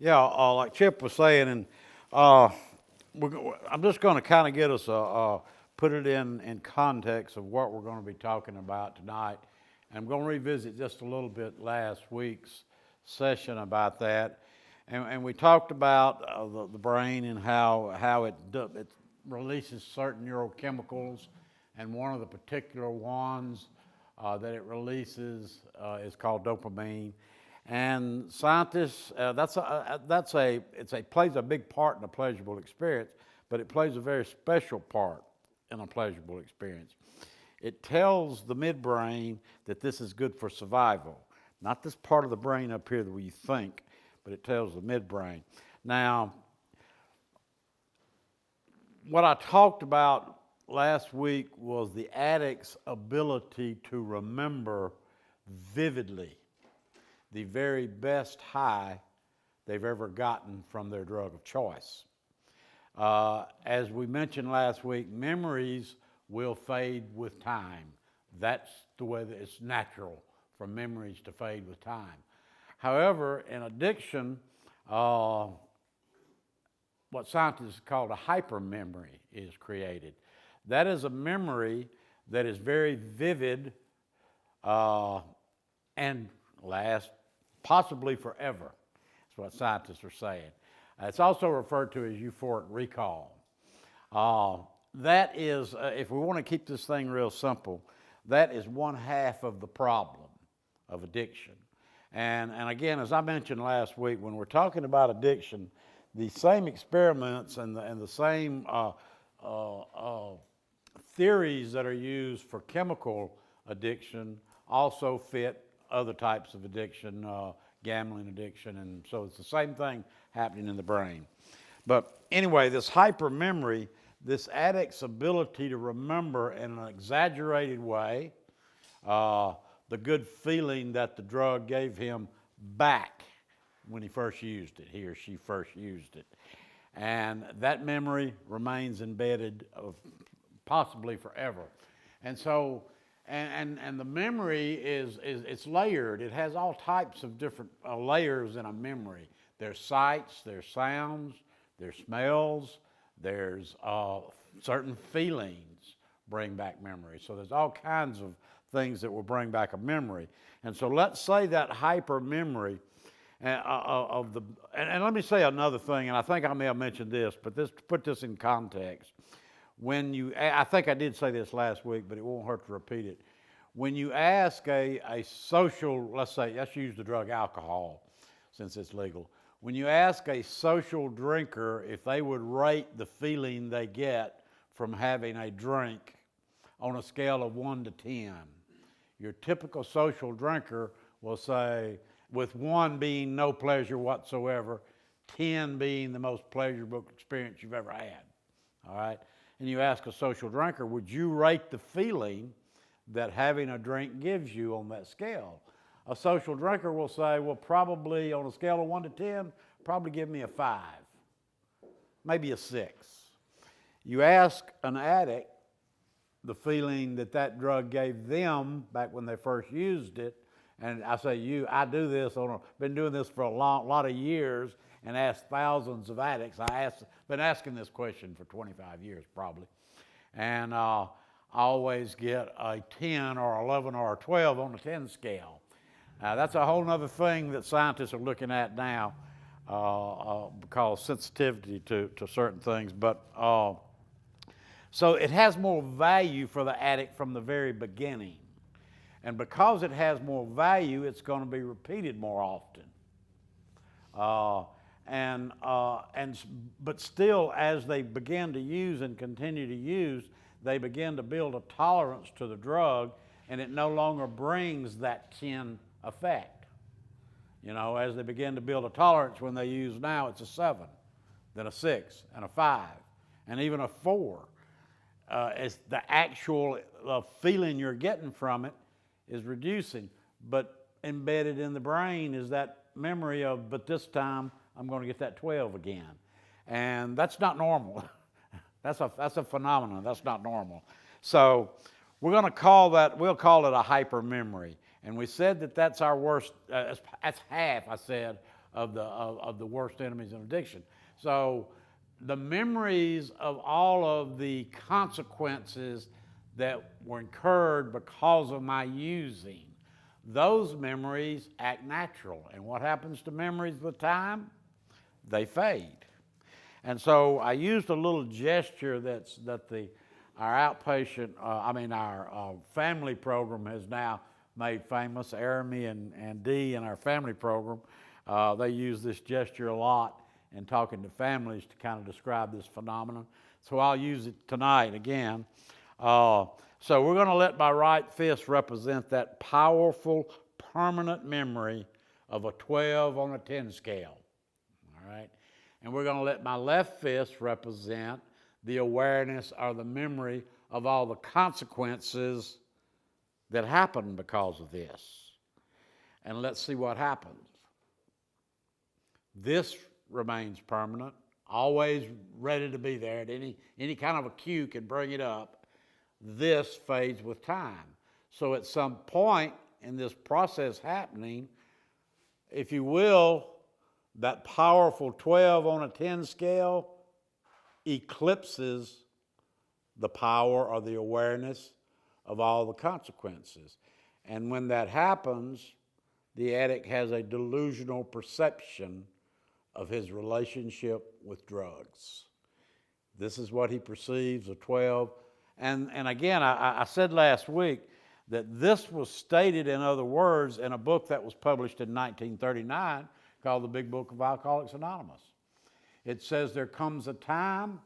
Yeah, like Chip was saying, and uh, I'm just going to kind of get us put it in context of what we're going to be talking about tonight. I'm going to revisit just a little bit last week's session about that, and we talked about the brain and how it releases certain neurochemicals, and one of the particular ones that it releases is called dopamine. And scientists, it plays a big part in a pleasurable experience, but it plays a very special part in a pleasurable experience. It tells the midbrain that this is good for survival. Not this part of the brain up here where you think, but it tells the midbrain. Now, what I talked about last week was the addict's ability to remember vividly the very best high they've ever gotten from their drug of choice. As we mentioned last week, memories will fade with time. That's the way that it's natural for memories to fade with time. However, in addiction, what scientists call a hypermemory is created. That is a memory that is very vivid and lasts possibly forever. That's what scientists are saying. It's also referred to as euphoric recall. That is, if we want to keep this thing real simple, that is one half of the problem of addiction. And again, as I mentioned last week, when we're talking about addiction, the same experiments and the same theories that are used for chemical addiction also fit other types of addiction, gambling addiction, and so it's the same thing happening in the brain. But anyway, this hypermemory, this addict's ability to remember in an exaggerated way the good feeling that the drug gave him back when he first used it, he or she first used it. And that memory remains embedded possibly forever. And so, and the memory it's layered. It has all types of different layers in a memory. There's sights, there's sounds, there's smells, there's certain feelings bring back memory. So there's all kinds of things that will bring back a memory. And so let's say that hyper memory of the, and let me say another thing, and I think I may have mentioned this, but put this in context. When you, I think I did say this last week, but it won't hurt to repeat it. When you ask a social, let's use the drug alcohol since it's legal. When you ask a social drinker if they would rate the feeling they get from having a drink on a scale of 1 to 10, your typical social drinker will say, with 1 being no pleasure whatsoever, 10 being the most pleasurable experience you've ever had. All right? And you ask a social drinker, would you rate the feeling that having a drink gives you on that scale? A social drinker will say, well, probably on a scale of 1 to 10, probably give me a 5, maybe a 6. You ask an addict the feeling that drug gave them back when they first used it, and I say I do this been doing this for a lot of years and asked thousands of addicts. Been asking this question for 25 years probably, and I always get a 10 or 11 or a 12 on the 10 scale. That's a whole other thing that scientists are looking at now because sensitivity to certain things. But so it has more value for the addict from the very beginning. And because it has more value, it's going to be repeated more often. But still, as they begin to use and continue to use, they begin to build a tolerance to the drug, and it no longer brings that 10 effect. You know, as they begin to build a tolerance, when they use now, it's a 7, then a 6, and a 5, and even a 4. It's the actual feeling you're getting from it is reducing, but embedded in the brain is that memory of, but this time I'm going to get that 12 again. And that's not normal. That's a phenomenon. That's not normal. So we're going to we'll call it a hypermemory. And we said that's our worst, that's half, I said, of the worst enemies of addiction. So the memories of all of the consequences that were incurred because of my using, those memories act natural. And what happens to memories with time? They fade. And so I used a little gesture that our outpatient, our family program has now made famous. Aramy and Dee in our family program, they use this gesture a lot in talking to families to kind of describe this phenomenon. So I'll use it tonight again. So we're going to let my right fist represent that powerful, permanent memory of a 12 on a 10 scale. All right? And we're going to let my left fist represent the awareness or the memory of all the consequences that happened because of this. And let's see what happens. This remains permanent, always ready to be there. At any kind of a cue can bring it up. This fades with time. So at some point in this process happening, if you will, that powerful 12 on a 10 scale eclipses the power or the awareness of all the consequences. And when that happens, the addict has a delusional perception of his relationship with drugs. This is what he perceives, a 12. And again, I said last week that this was stated in other words in a book that was published in 1939 called The Big Book of Alcoholics Anonymous. It says there comes a time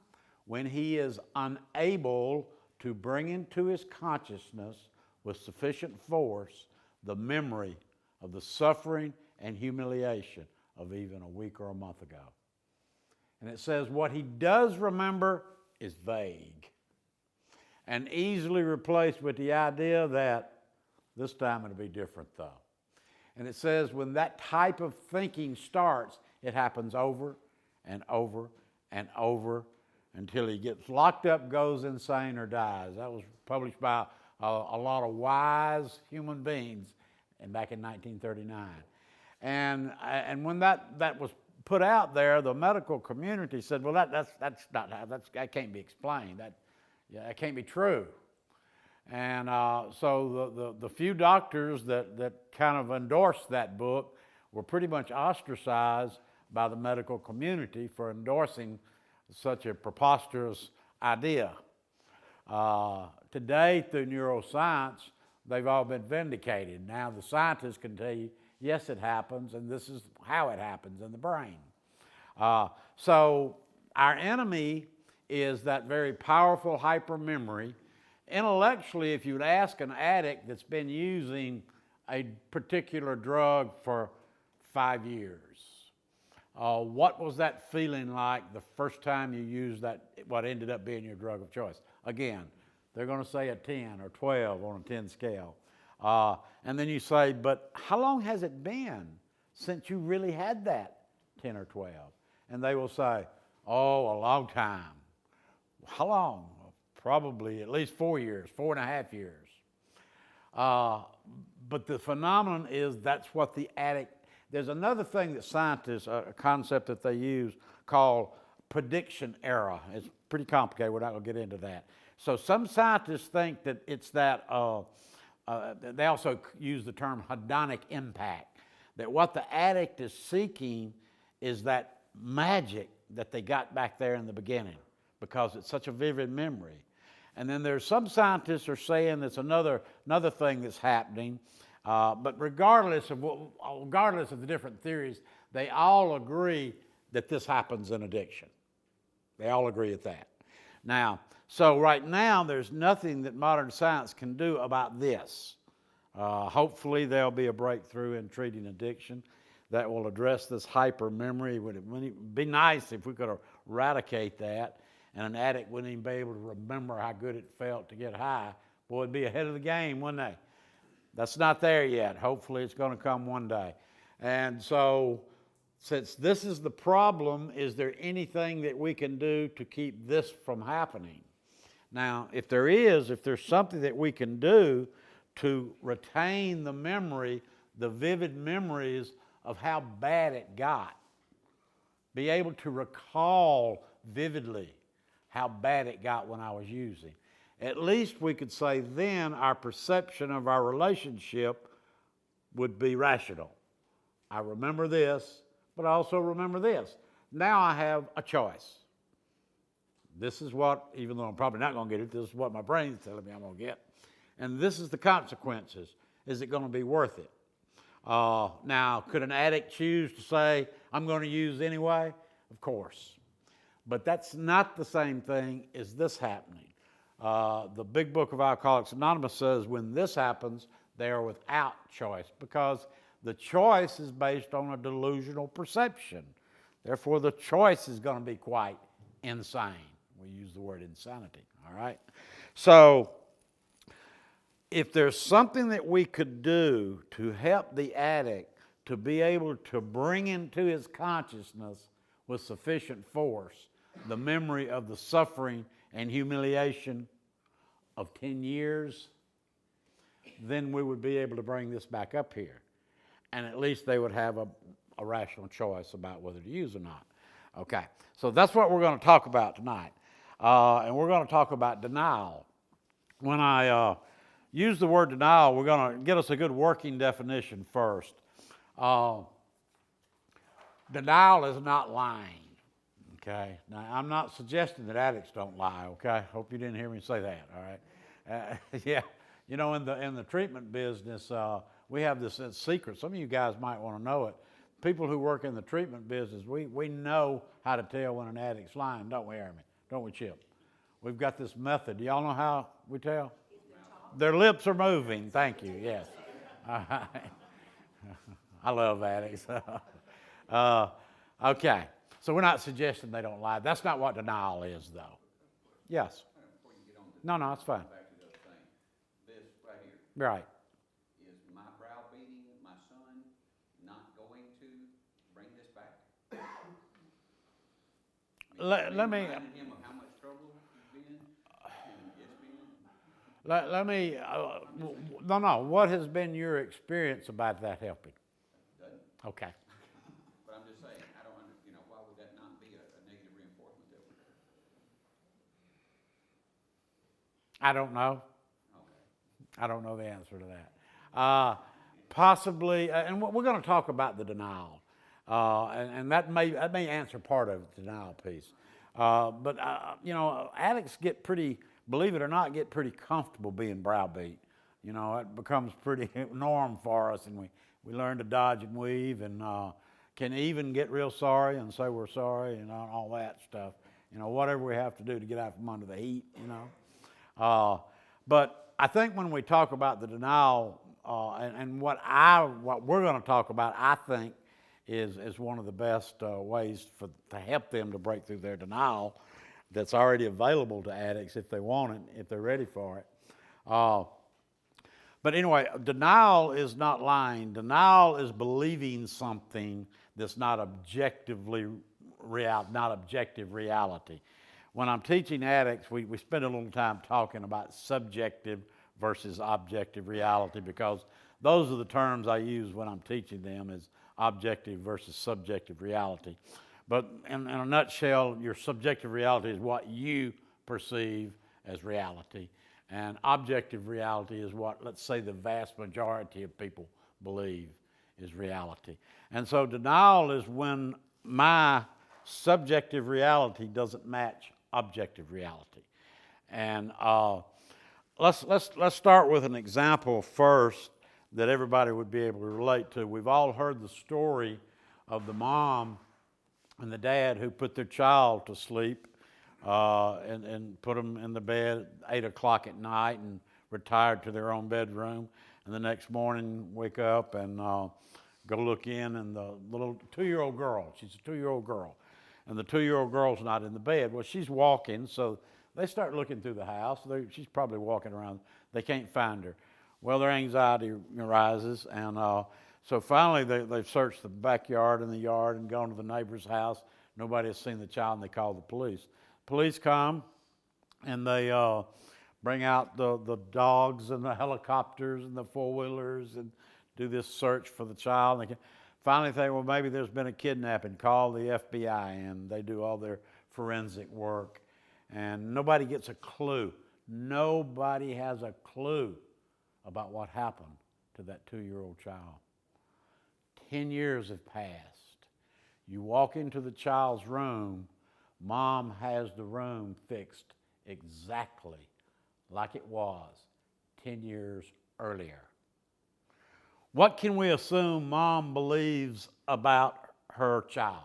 when he is unable to bring into his consciousness with sufficient force the memory of the suffering and humiliation of even a week or a month ago. And it says what he does remember is vague and easily replaced with the idea that this time it'll be different though. And it says when that type of thinking starts, it happens over and over and over until he gets locked up, goes insane, or dies. That was published by a lot of wise human beings back in 1939. And when that was put out there, the medical community said, well, that can't be explained. That can't be true. And so the few doctors that kind of endorsed that book were pretty much ostracized by the medical community for endorsing such a preposterous idea. Today, through neuroscience, they've all been vindicated. Now the scientists can tell you, yes, it happens, and this is how it happens in the brain. So our enemy is that very powerful hypermemory. Intellectually, if you'd ask an addict that's been using a particular drug for 5 years, what was that feeling like the first time you used that, what ended up being your drug of choice? Again, they're going to say a 10 or 12 on a 10 scale. And then you say, but how long has it been since you really had that 10 or 12? And they will say, oh, a long time. How long? Probably at least 4 years, 4.5 years. But the phenomenon is that's what the addict, there's another thing that scientists, a concept that they use called prediction error. It's pretty complicated, we're not going to get into that. So some scientists think that it's that, they also use the term hedonic impact, that what the addict is seeking is that magic that they got back there in the beginning because it's such a vivid memory. And then there's some scientists are saying that's another thing that's happening, but regardless of the different theories, they all agree that this happens in addiction. They all agree at that. Now, so right now there's nothing that modern science can do about this. Hopefully there'll be a breakthrough in treating addiction that will address this hypermemory. Wouldn't it be nice if we could eradicate that and an addict wouldn't even be able to remember how good it felt to get high? Boy, it'd be ahead of the game, wouldn't they? That's not there yet. Hopefully it's going to come one day. And so, since this is the problem, is there anything that we can do to keep this from happening? Now, if there's something that we can do to retain the memory, the vivid memories of how bad it got. Be able to recall vividly how bad it got when I was using. At least we could say then our perception of our relationship would be rational. I remember this, but I also remember this. Now I have a choice. This is what, even though I'm probably not going to get it, this is what my brain's telling me I'm going to get. And this is the consequences. Is it going to be worth it? Now, could an addict choose to say, I'm going to use anyway? Of course. But that's not the same thing as this happening. The big book of Alcoholics Anonymous says when this happens, they are without choice because the choice is based on a delusional perception. Therefore, the choice is going to be quite insane. We use the word insanity, all right? So, if there's something that we could do to help the addict to be able to bring into his consciousness with sufficient force the memory of the suffering and humiliation of 10 years, then we would be able to bring this back up here. And at least they would have a rational choice about whether to use or not. Okay, so that's what we're going to talk about tonight. And we're going to talk about denial. When I use the word denial, we're going to get us a good working definition first. Denial is not lying. Okay, now I'm not suggesting that addicts don't lie. Okay, hope you didn't hear me say that. All right, yeah, you know, in the treatment business, we have this secret. Some of you guys might want to know it. People who work in the treatment business, we know how to tell when an addict's lying, don't we, Amy? Don't we, Chip? We've got this method. Do y'all know how we tell? Their lips are moving. Thank you. Yes. All right. I love addicts. Okay. So we're not suggesting they don't lie. That's not what denial is, though. Yes. Before you get on to No, it's fine. back to the other thing. This right here Right. is my browbeating my son not going to bring this back. Let me. Reminding him of how much trouble he's been and it's been. Let me. No. What has been your experience about that helping? Doesn't. Okay. But I'm just saying, I don't why would that not be a negative reinforcement that would? I don't know. Okay. I don't know the answer to that. Possibly, and we're going to talk about the denial, and that may answer part of the denial piece. But addicts get pretty, believe it or not, get pretty comfortable being browbeat. You know, it becomes pretty norm for us, and we learn to dodge and weave, and can even get real sorry and say we're sorry, and all that stuff. You know, whatever we have to do to get out from under the heat. You know, but I think when we talk about the denial, and what we're going to talk about, I think is one of the best ways to help them to break through their denial that's already available to addicts if they want it, if they're ready for it. But anyway, denial is not lying. Denial is believing something that's not objective reality. When I'm teaching addicts, we spend a little time talking about subjective versus objective reality because those are the terms I use when I'm teaching them is objective versus subjective reality. But in a nutshell, your subjective reality is what you perceive as reality. And objective reality is what, let's say, the vast majority of people believe is reality. And so denial is when my subjective reality doesn't match objective reality. And let's start with an example first that everybody would be able to relate to. We've all heard the story of the mom and the dad who put their child to sleep and put them in the bed at 8 o'clock at night and retired to their own bedroom. And the next morning wake up and go look in, and the little 2-year-old girl, she's a 2-year-old girl, and the 2-year-old girl's not in the bed. Well, she's walking, so they start looking through the house. She's probably walking around. They can't find her. Well, their anxiety arises, and so finally they've searched the backyard and the yard and gone to the neighbor's house. Nobody has seen the child, and they call the police. Police come, and they bring out the dogs and the helicopters and the four-wheelers and do this search for the child. Finally think, well, maybe there's been a kidnapping. Call the FBI and they do all their forensic work. And nobody gets a clue. Nobody has a clue about what happened to that 2-year-old child. 10 years have passed. You walk into the child's room, mom has the room fixed exactly like it was 10 years earlier. What can we assume mom believes about her child?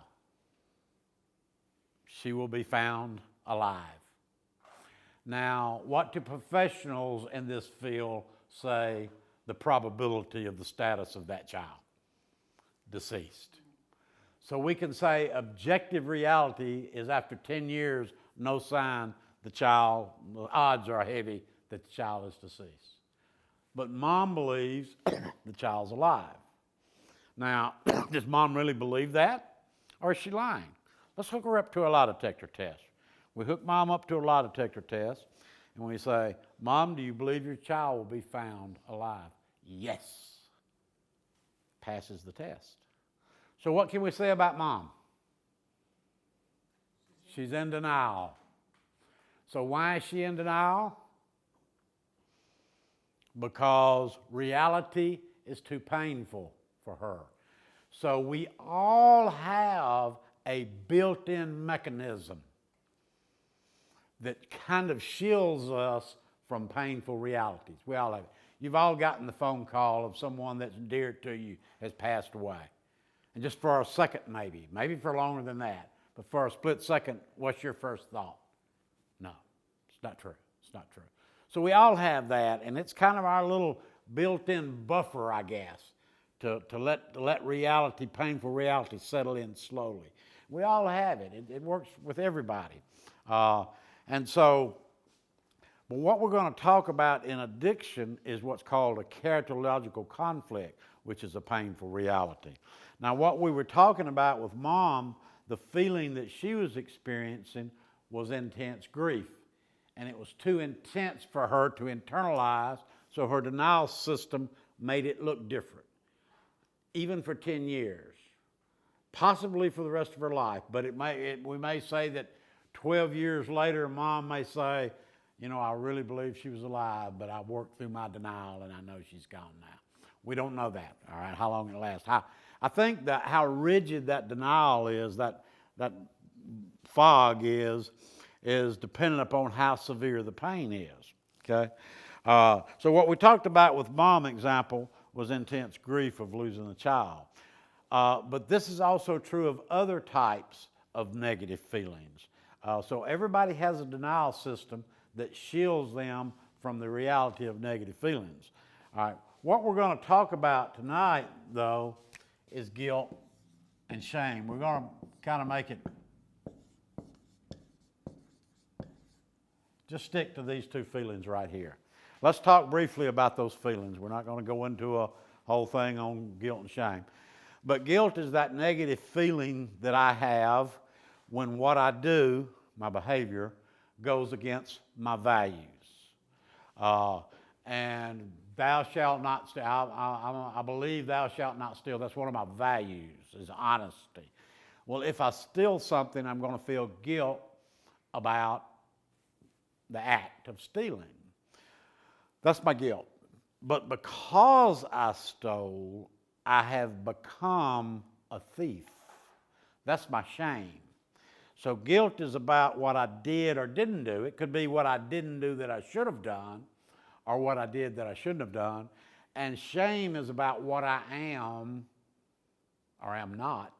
She will be found alive. Now, what do professionals in this field say the probability of the status of that child? Deceased. So we can say objective reality is after 10 years, no sign the odds are heavy that the child is deceased. But mom believes the child's alive. Now, does mom really believe that? Or is she lying? Let's hook her up to a lie detector test. We hook mom up to a lie detector test, and we say, Mom, do you believe your child will be found alive? Yes. Passes the test. So what can we say about mom? She's in denial. So why is she in denial? Because reality is too painful for her. So we all have a built-in mechanism that kind of shields us from painful realities. We all have it. You've all gotten the phone call of someone that's dear to you has passed away. And just for a second maybe for longer than that, but for a split second, what's your first thought? No, it's not true. It's not true. So we all have that, and it's kind of our little built-in buffer, I guess, to let reality, painful reality, settle in slowly. We all have it. It works with everybody. And so, but what we're going to talk about in addiction is what's called a characterological conflict, which is a painful reality. Now, what we were talking about with mom, the feeling that she was experiencing was intense grief. And it was too intense for her to internalize, so her denial system made it look different, even for 10 years, possibly for the rest of her life. But we may say that 12 years later, mom may say, you know, I really believe she was alive, but I worked through my denial and I know she's gone now. We don't know that, all right, how long it lasts. I think that how rigid that denial is, that fog is dependent upon how severe the pain is, okay? So what we talked about with mom example was intense grief of losing a child. But this is also true of other types of negative feelings. So everybody has a denial system that shields them from the reality of negative feelings. All right. What we're going to talk about tonight, though, is guilt and shame. We're going to kind of make it, just stick to these two feelings right here. Let's talk briefly about those feelings. We're not going to go into a whole thing on guilt and shame. But guilt is that negative feeling that I have when what I do, my behavior, goes against my values. And thou shalt not steal. I believe thou shalt not steal. That's one of my values, is honesty. Well, if I steal something, I'm going to feel guilt about the act of stealing. That's my guilt. But because I stole, I have become a thief. That's my shame. So guilt is about what I did or didn't do. It could be what I didn't do that I should have done, or what I did that I shouldn't have done. And shame is about what I am or am not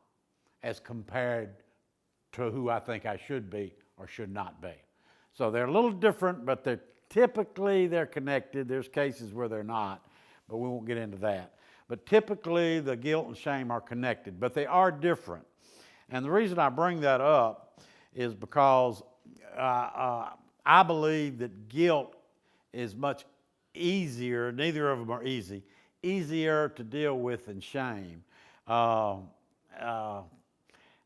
as compared to who I think I should be or should not be. So they're a little different, but they're connected. There's cases where they're not, but we won't get into that. But typically the guilt and shame are connected, but they are different. And the reason I bring that up is because I believe that guilt is much easier, neither of them are easier to deal with than shame. And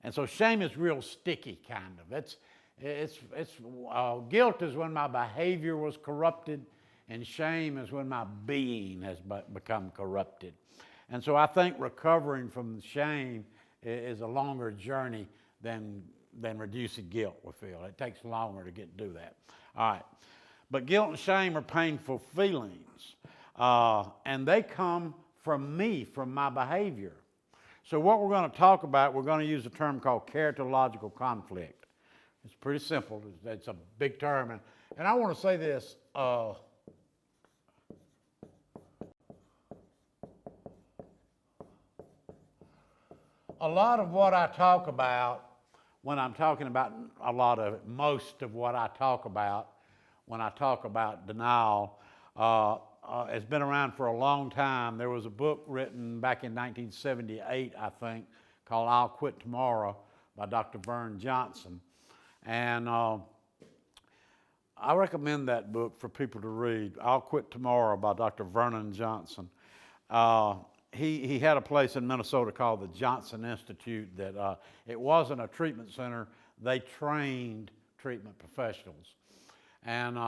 so shame is real sticky, kind of. Guilt is when my behavior was corrupted, and shame is when my being has become corrupted. And so I think recovering from the shame is a longer journey than reducing guilt, we feel. It takes longer to get to do that. All right. But guilt and shame are painful feelings. And they come from me, from my behavior. So what we're going to talk about, we're going to use a term called characterological conflict. It's pretty simple. It's a big term. And I want to say this. A lot of what I talk about when I'm talking about most of what I talk about when I talk about denial has been around for a long time. There was a book written back in 1978, I think, called I'll Quit Tomorrow by Dr. Vern Johnson. And I recommend that book for people to read, I'll Quit Tomorrow by Dr. Vernon Johnson. He had a place in Minnesota called the Johnson Institute that it wasn't a treatment center. They trained treatment professionals. And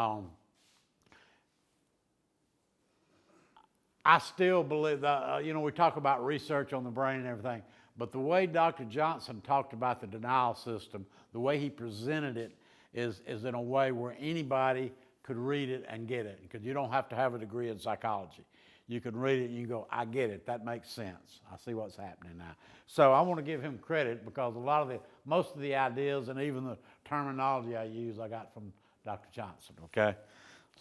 I still believe that, we talk about research on the brain and everything, but the way Dr. Johnson talked about the denial system, the way he presented it is in a way where anybody could read it and get it, because you don't have to have a degree in psychology. You can read it and you go, I get it, that makes sense. I see what's happening now. So I want to give him credit because most of the ideas and even the terminology I use, I got from Dr. Johnson, okay?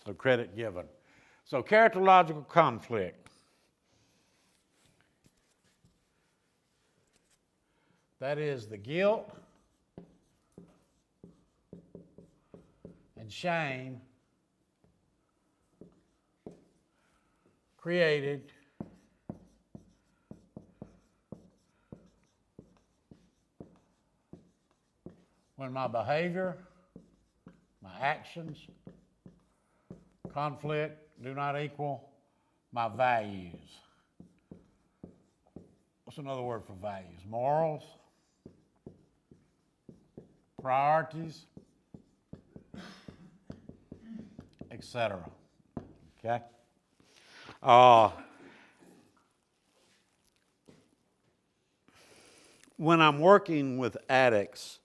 So credit given. So characterological conflict. That is the guilt and shame created when my behavior, my actions, conflict do not equal my values. What's another word for values? Morals, priorities, etc. Okay? When I'm working with addicts,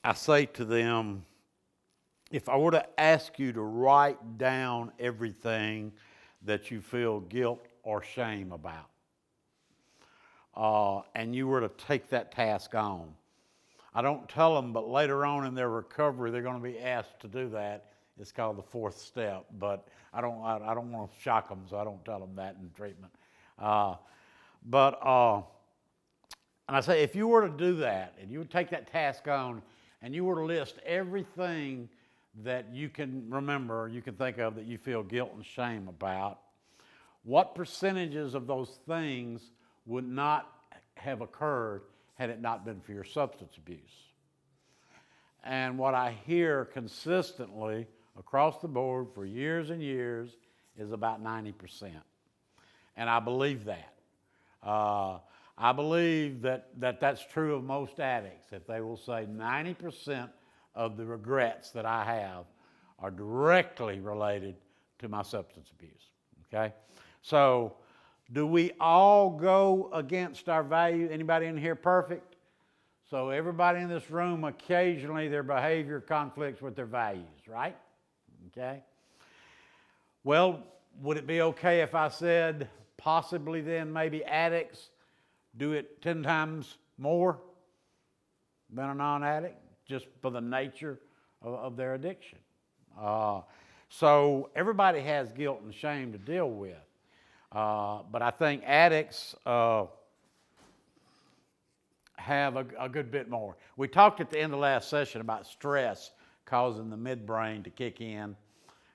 I say to them, if I were to ask you to write down everything that you feel guilt or shame about, and you were to take that task on, I don't tell them, but later on in their recovery, they're going to be asked to do that. It's called the fourth step, but I don't want to shock them, so I don't tell them that in treatment. And I say, if you were to do that, and you would take that task on, and you were to list everything that you can remember, or you can think of that you feel guilt and shame about, what percentages of those things would not have occurred had it not been for your substance abuse? And what I hear consistently across the board for years and years is about 90%. And I believe that. I believe that that's true of most addicts, that they will say 90% of the regrets that I have are directly related to my substance abuse, okay? So do we all go against our value? Anybody in here perfect? So everybody in this room, occasionally their behavior conflicts with their values, right? Okay? Well, would it be okay if I said possibly then maybe addicts do it 10 times more than a non-addict, just for the nature of their addiction? So everybody has guilt and shame to deal with. But I think addicts have a good bit more. We talked at the end of last session about stress causing the midbrain to kick in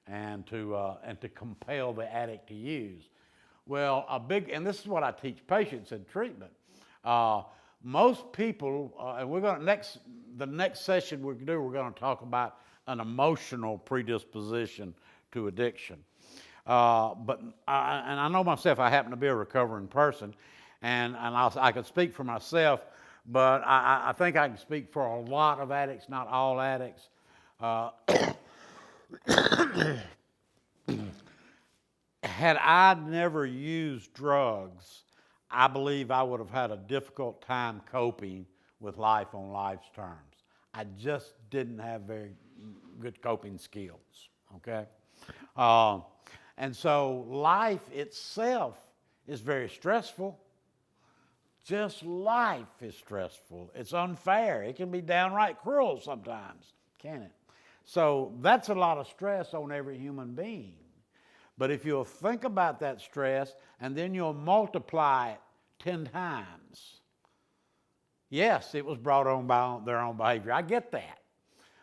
and to compel the addict to use. Well, and this is what I teach patients in treatment. Most people, and the next session we're going to talk about an emotional predisposition to addiction. But I know myself, I happen to be a recovering person, and I can speak for myself, but I think I can speak for a lot of addicts, not all addicts. Had I never used drugs, I believe I would have had a difficult time coping with life on life's terms. I just didn't have very good coping skills, okay? Uh, and so life itself is very stressful. Just life is stressful. It's unfair. It can be downright cruel sometimes, can it? So that's a lot of stress on every human being. But if you'll think about that stress and then you'll multiply it 10 times, yes, it was brought on by their own behavior. I get that.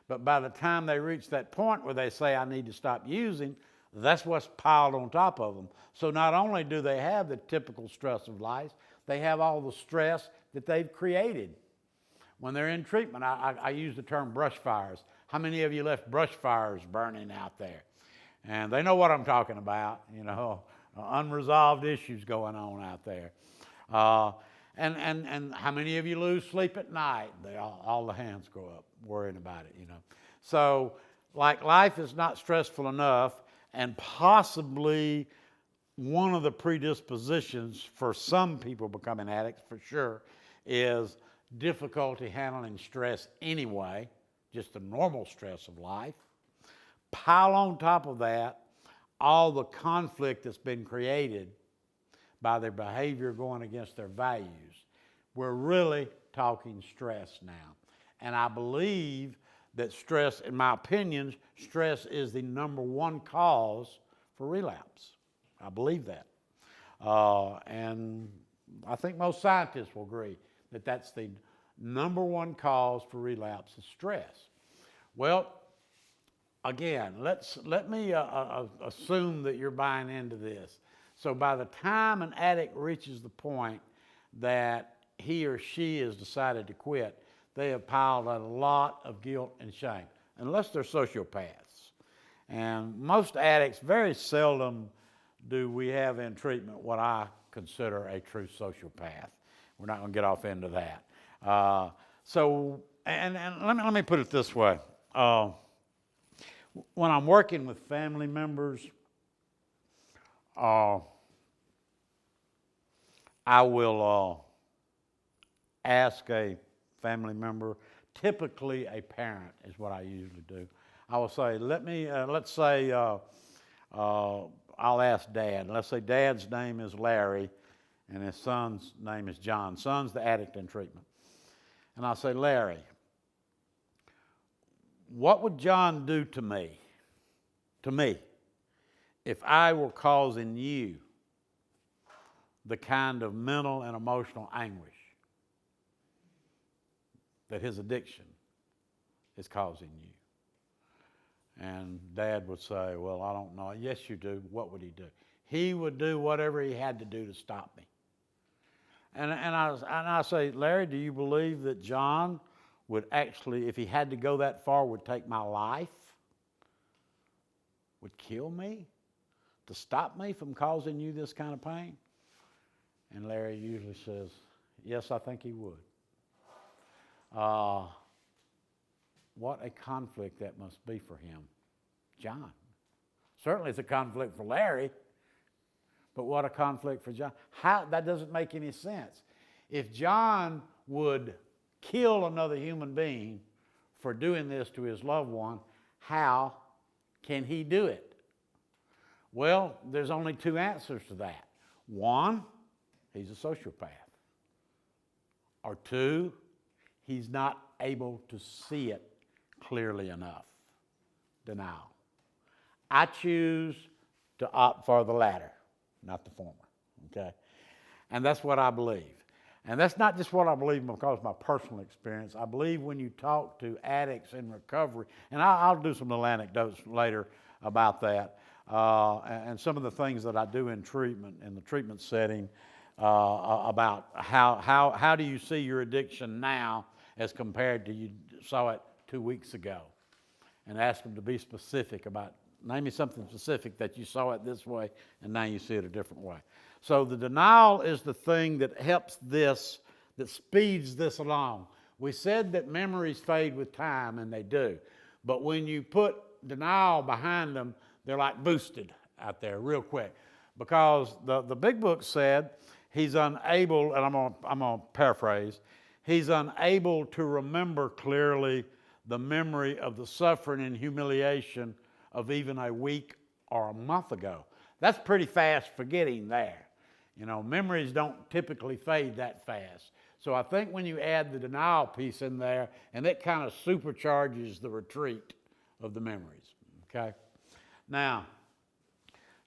But by the time they reach that point where they say, I need to stop using, that's what's piled on top of them. So not only do they have the typical stress of life, they have all the stress that they've created. When they're in treatment, I use the term brush fires. How many of you left brush fires burning out there? And they know what I'm talking about, unresolved issues going on out there. And how many of you lose sleep at night? All the hands go up worrying about it, So, like, life is not stressful enough, and possibly one of the predispositions for some people becoming addicts, for sure, is difficulty handling stress anyway, just the normal stress of life. Pile on top of that all the conflict that's been created by their behavior going against their values. We're really talking stress now. And I believe that stress, in my opinion, stress is the number one cause for relapse. I believe that. And I think most scientists will agree that that's the number one cause for relapse is stress. Well, again, let me assume that you're buying into this. So by the time an addict reaches the point that he or she has decided to quit, they have piled a lot of guilt and shame, unless they're sociopaths. And most addicts, very seldom do we have in treatment what I consider a true sociopath. We're not going to get off into that. And let me put it this way. When I'm working with family members, I will ask a family member, typically a parent is what I usually do. I will say, let's say I'll ask Dad. Let's say Dad's name is Larry and his son's name is John. Son's the addict in treatment. And I'll say, Larry, what would John do to me, if I were causing you the kind of mental and emotional anguish that his addiction is causing you? And Dad would say, well, I don't know. Yes, you do. What would he do? He would do whatever he had to do to stop me. And I say, Larry, do you believe that John would actually, if he had to go that far, would take my life, would kill me to stop me from causing you this kind of pain? And Larry usually says, yes, I think he would. What a conflict that must be for him, John. Certainly it's a conflict for Larry, but what a conflict for John. That doesn't make any sense. If John would kill another human being for doing this to his loved one, how can he do it? Well, there's only two answers to that. One, he's a sociopath. Or two, he's not able to see it clearly enough. Denial. I choose to opt for the latter, not the former. Okay? And that's what I believe. And that's not just what I believe because of my personal experience. I believe when you talk to addicts in recovery, and I'll do some little anecdotes later about that, and some of the things that I do in treatment, in the treatment setting, about how do you see your addiction now as compared to you saw it 2 weeks ago, and ask them to be specific about, name me something specific that you saw it this way and now you see it a different way. So the denial is the thing that helps this, that speeds this along. We said that memories fade with time, and they do. But when you put denial behind them, they're like boosted out there real quick. because the big book said he's unable, and I'm gonna paraphrase, he's unable to remember clearly the memory of the suffering and humiliation of even a week or a month ago. That's pretty fast forgetting there. You know, memories don't typically fade that fast. So I think when you add the denial piece in there, and it kind of supercharges the retreat of the memories, okay? Now,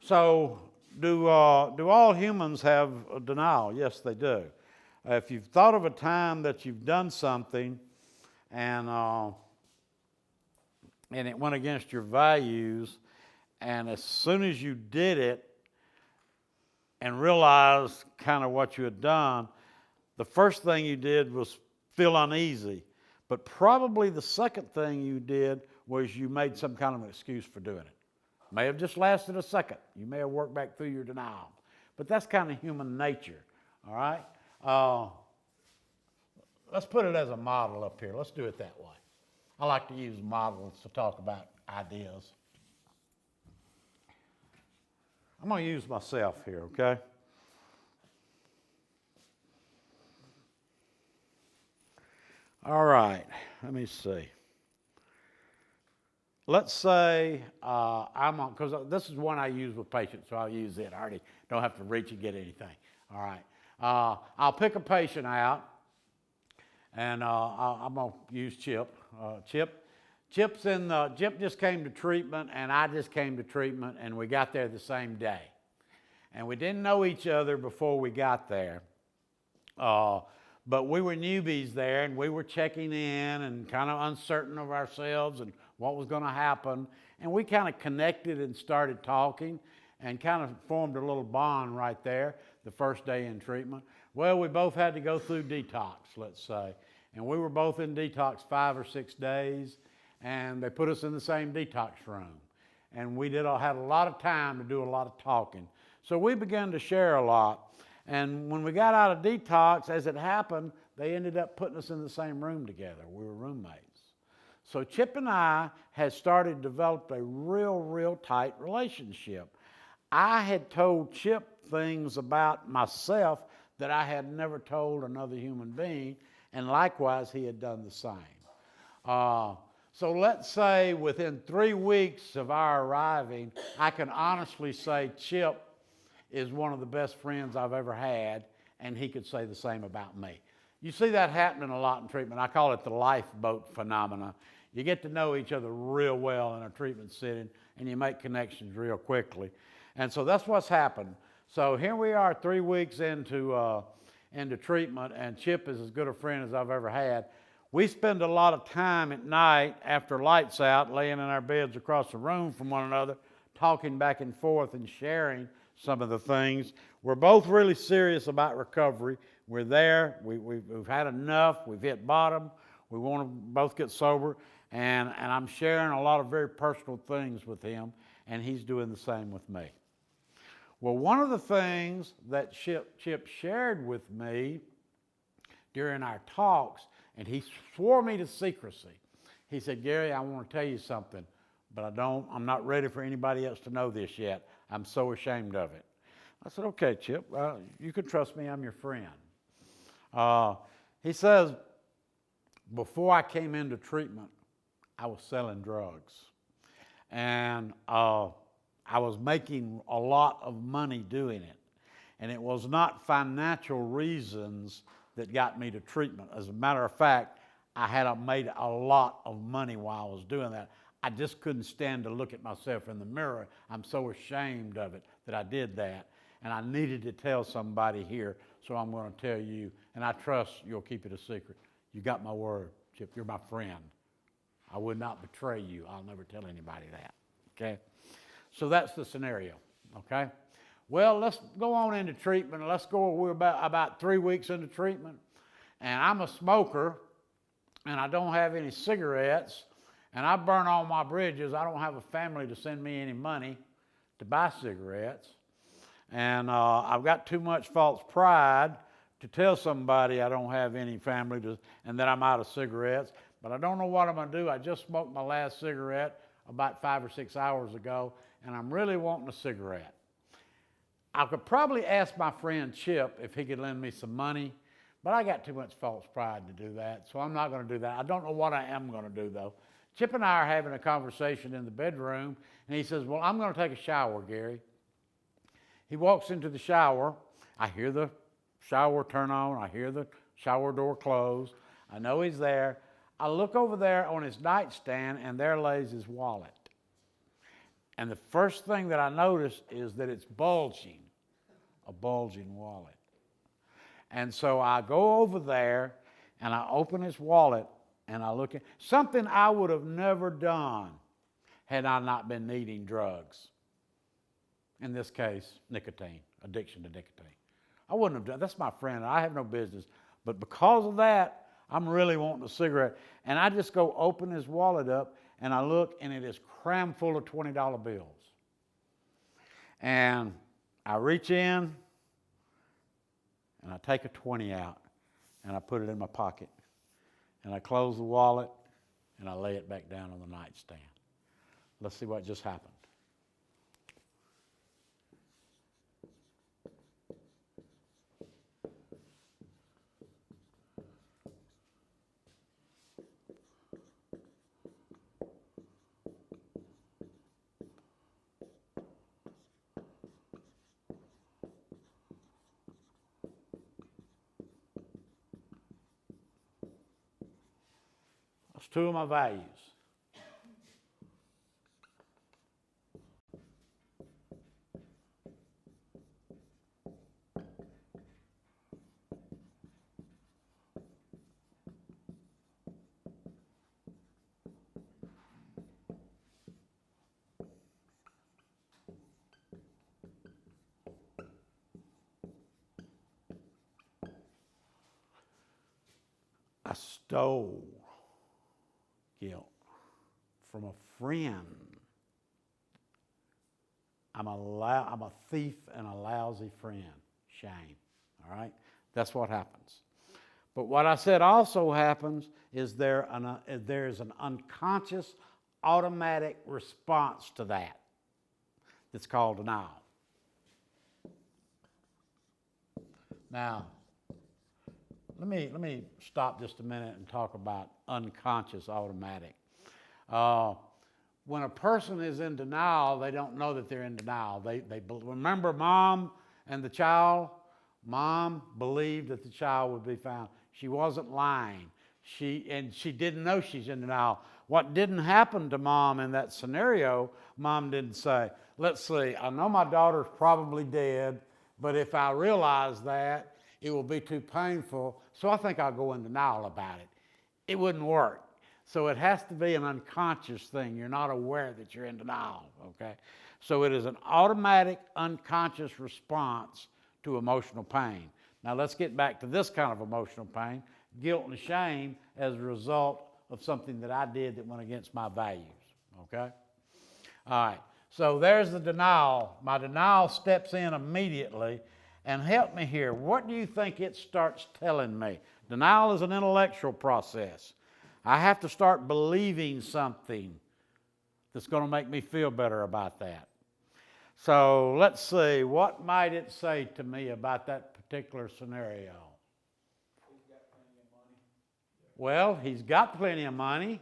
so do all humans have a denial? Yes, they do. If you've thought of a time that you've done something and it went against your values, and as soon as you did it and realized kind of what you had done, the first thing you did was feel uneasy. But probably the second thing you did was you made some kind of an excuse for doing it. May have just lasted a second. You may have worked back through your denial. But that's kind of human nature, all right? Let's put it as a model up here. Let's do it that way. I like to use models to talk about ideas. I'm going to use myself here, okay? All right, let me see. Let's say because this is one I use with patients, so I'll use it. I already don't have to reach and get anything. All right. I'll pick a patient out, and I'm going to use Chip. Chip just came to treatment, and I just came to treatment, and we got there the same day. And we didn't know each other before we got there. But we were newbies there, and we were checking in and kind of uncertain of ourselves and what was going to happen. And we kind of connected and started talking and kind of formed a little bond right there the first day in treatment. Well, we both had to go through detox, let's say. And we were both in detox 5 or 6 days, and they put us in the same detox room. And we had a lot of time to do a lot of talking. So we began to share a lot. And when we got out of detox, as it happened, they ended up putting us in the same room together. We were roommates. So Chip and I had started to develop a real tight relationship. I had told Chip things about myself that I had never told another human being, and likewise he had done the same. So let's say within 3 weeks of our arriving, I can honestly say Chip is one of the best friends I've ever had, and he could say the same about me. You see that happening a lot in treatment. I call it the lifeboat phenomena. You get to know each other real well in a treatment setting, and you make connections real quickly. And so that's what's happened. So here we are 3 weeks into treatment, and Chip is as good a friend as I've ever had. We spend a lot of time at night after lights out, laying in our beds across the room from one another, talking back and forth and sharing some of the things. We're both really serious about recovery. We're there. We've had enough. We've hit bottom. We want to both get sober. And I'm sharing a lot of very personal things with him, and he's doing the same with me. Well, one of the things that Chip shared with me during our talks, and he swore me to secrecy. He said, "Gary, I want to tell you something, but I'm not ready for anybody else to know this yet. I'm so ashamed of it." I said, "Okay, Chip, you can trust me. I'm your friend." He says, "Before I came into treatment, I was selling drugs. And I was making a lot of money doing it. And it was not financial reasons that got me to treatment. As a matter of fact, I had made a lot of money while I was doing that. I just couldn't stand to look at myself in the mirror. I'm so ashamed of it that I did that. And I needed to tell somebody here, so I'm going to tell you. And I trust you'll keep it a secret. You got my word, Chip. You're my friend. I would not betray you. I'll never tell anybody that." Okay? So that's the scenario. Okay? Well, let's go on into treatment. We're about 3 weeks into treatment. And I'm a smoker, and I don't have any cigarettes. And I burn all my bridges. I don't have a family to send me any money to buy cigarettes. And I've got too much false pride to tell somebody I don't have any family and that I'm out of cigarettes. But I don't know what I'm going to do. I just smoked my last cigarette about 5 or 6 hours ago, and I'm really wanting a cigarette. I could probably ask my friend Chip if he could lend me some money, but I got too much false pride to do that, so I'm not going to do that. I don't know what I am going to do, though. Chip and I are having a conversation in the bedroom, and he says, well, I'm going to take a shower, Gary. He walks into the shower. I hear the shower turn on. I hear the shower door close. I know he's there. I look over there on his nightstand, and there lays his wallet. And the first thing that I notice is that it's bulging, a bulging wallet. And so I go over there, and I open his wallet, and I look at something I would have never done had I not been needing drugs. In this case, nicotine, addiction to nicotine. I wouldn't have done, that's my friend, I have no business. But because of that, I'm really wanting a cigarette. And I just go open his wallet up, and I look, and it is crammed full of $20 bills. And I reach in, and I take a 20 out, and I put it in my pocket. And I close the wallet, and I lay it back down on the nightstand. Let's see what just happened. That's two of my values. I stole guilt from a friend. I'm a thief and a lousy friend. Shame. All right? That's what happens. But what I said also happens is there's an unconscious, automatic response to that. It's called denial. Now, let me stop just a minute and talk about unconscious automatic. When a person is in denial, they don't know that they're in denial. They remember mom and the child. Mom believed that the child would be found. She wasn't lying. She didn't know she's in denial. What didn't happen to mom in that scenario, mom didn't say, let's see, I know my daughter's probably dead, but if I realize that, it will be too painful, so I think I'll go in denial about it. It wouldn't work. So it has to be an unconscious thing. You're not aware that you're in denial, okay? So it is an automatic, unconscious response to emotional pain. Now let's get back to this kind of emotional pain, guilt and shame as a result of something that I did that went against my values, okay? All right, so there's the denial. My denial steps in immediately, and help me here. What do you think it starts telling me? Denial is an intellectual process. I have to start believing something that's going to make me feel better about that. So let's see, what might it say to me about that particular scenario? He's got plenty of money. Well, he's got plenty of money.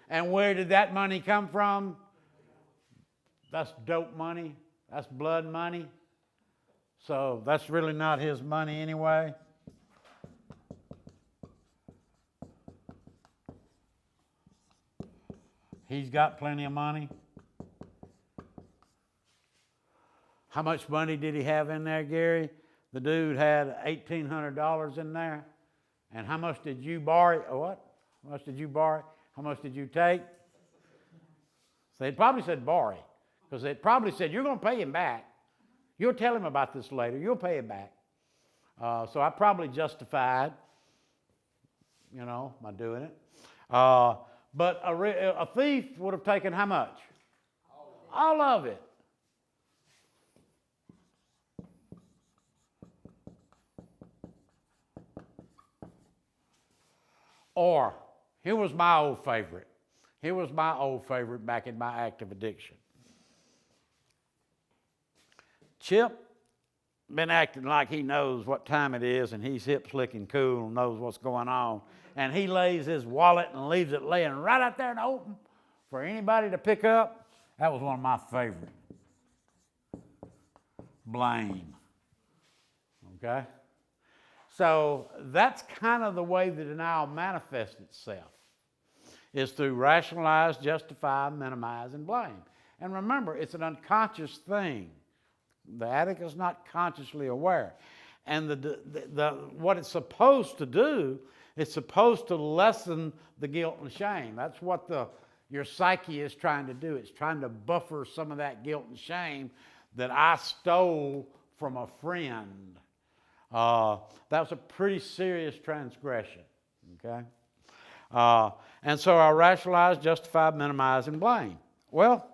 And where did that money come from? That's dope money. That's blood money. So that's really not his money anyway. He's got plenty of money. How much money did he have in there, Gary? The dude had $1,800 in there. And how much did you borrow? What? How much did you borrow? How much did you take? So they probably said borrow, because they probably said, you're going to pay him back. You'll tell him about this later. You'll pay him back. So I probably justified, my doing it. But a thief would have taken how much? All of it. Or, here was my old favorite. Here was my old favorite back in my active addiction. Chip been acting like he knows what time it is and he's hip, slick, and cool and knows what's going on. And he lays his wallet and leaves it laying right out there in the open for anybody to pick up. That was one of my favorites. Blame. Okay? So that's kind of the way the denial manifests itself, is through rationalize, justify, minimize, and blame. And remember, it's an unconscious thing. The addict is not consciously aware. And what it's supposed to do, it's supposed to lessen the guilt and shame. That's what your psyche is trying to do. It's trying to buffer some of that guilt and shame that I stole from a friend. That was a pretty serious transgression, okay? And so I rationalize, justify, minimize, and blame. Well,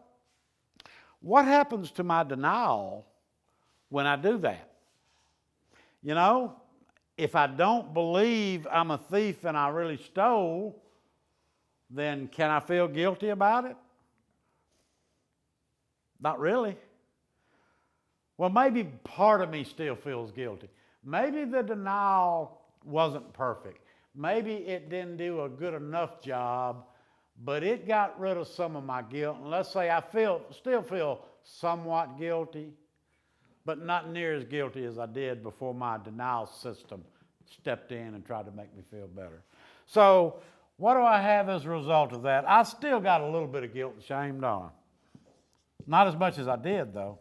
what happens to my denial when I do that? You know, if I don't believe I'm a thief and I really stole, then can I feel guilty about it? Not really. Well, maybe part of me still feels guilty. Maybe the denial wasn't perfect. Maybe it didn't do a good enough job, but it got rid of some of my guilt. And let's say I still feel somewhat guilty, but not near as guilty as I did before my denial system stepped in and tried to make me feel better. So what do I have as a result of that? I still got a little bit of guilt and shame, don't I? Not as much as I did, though.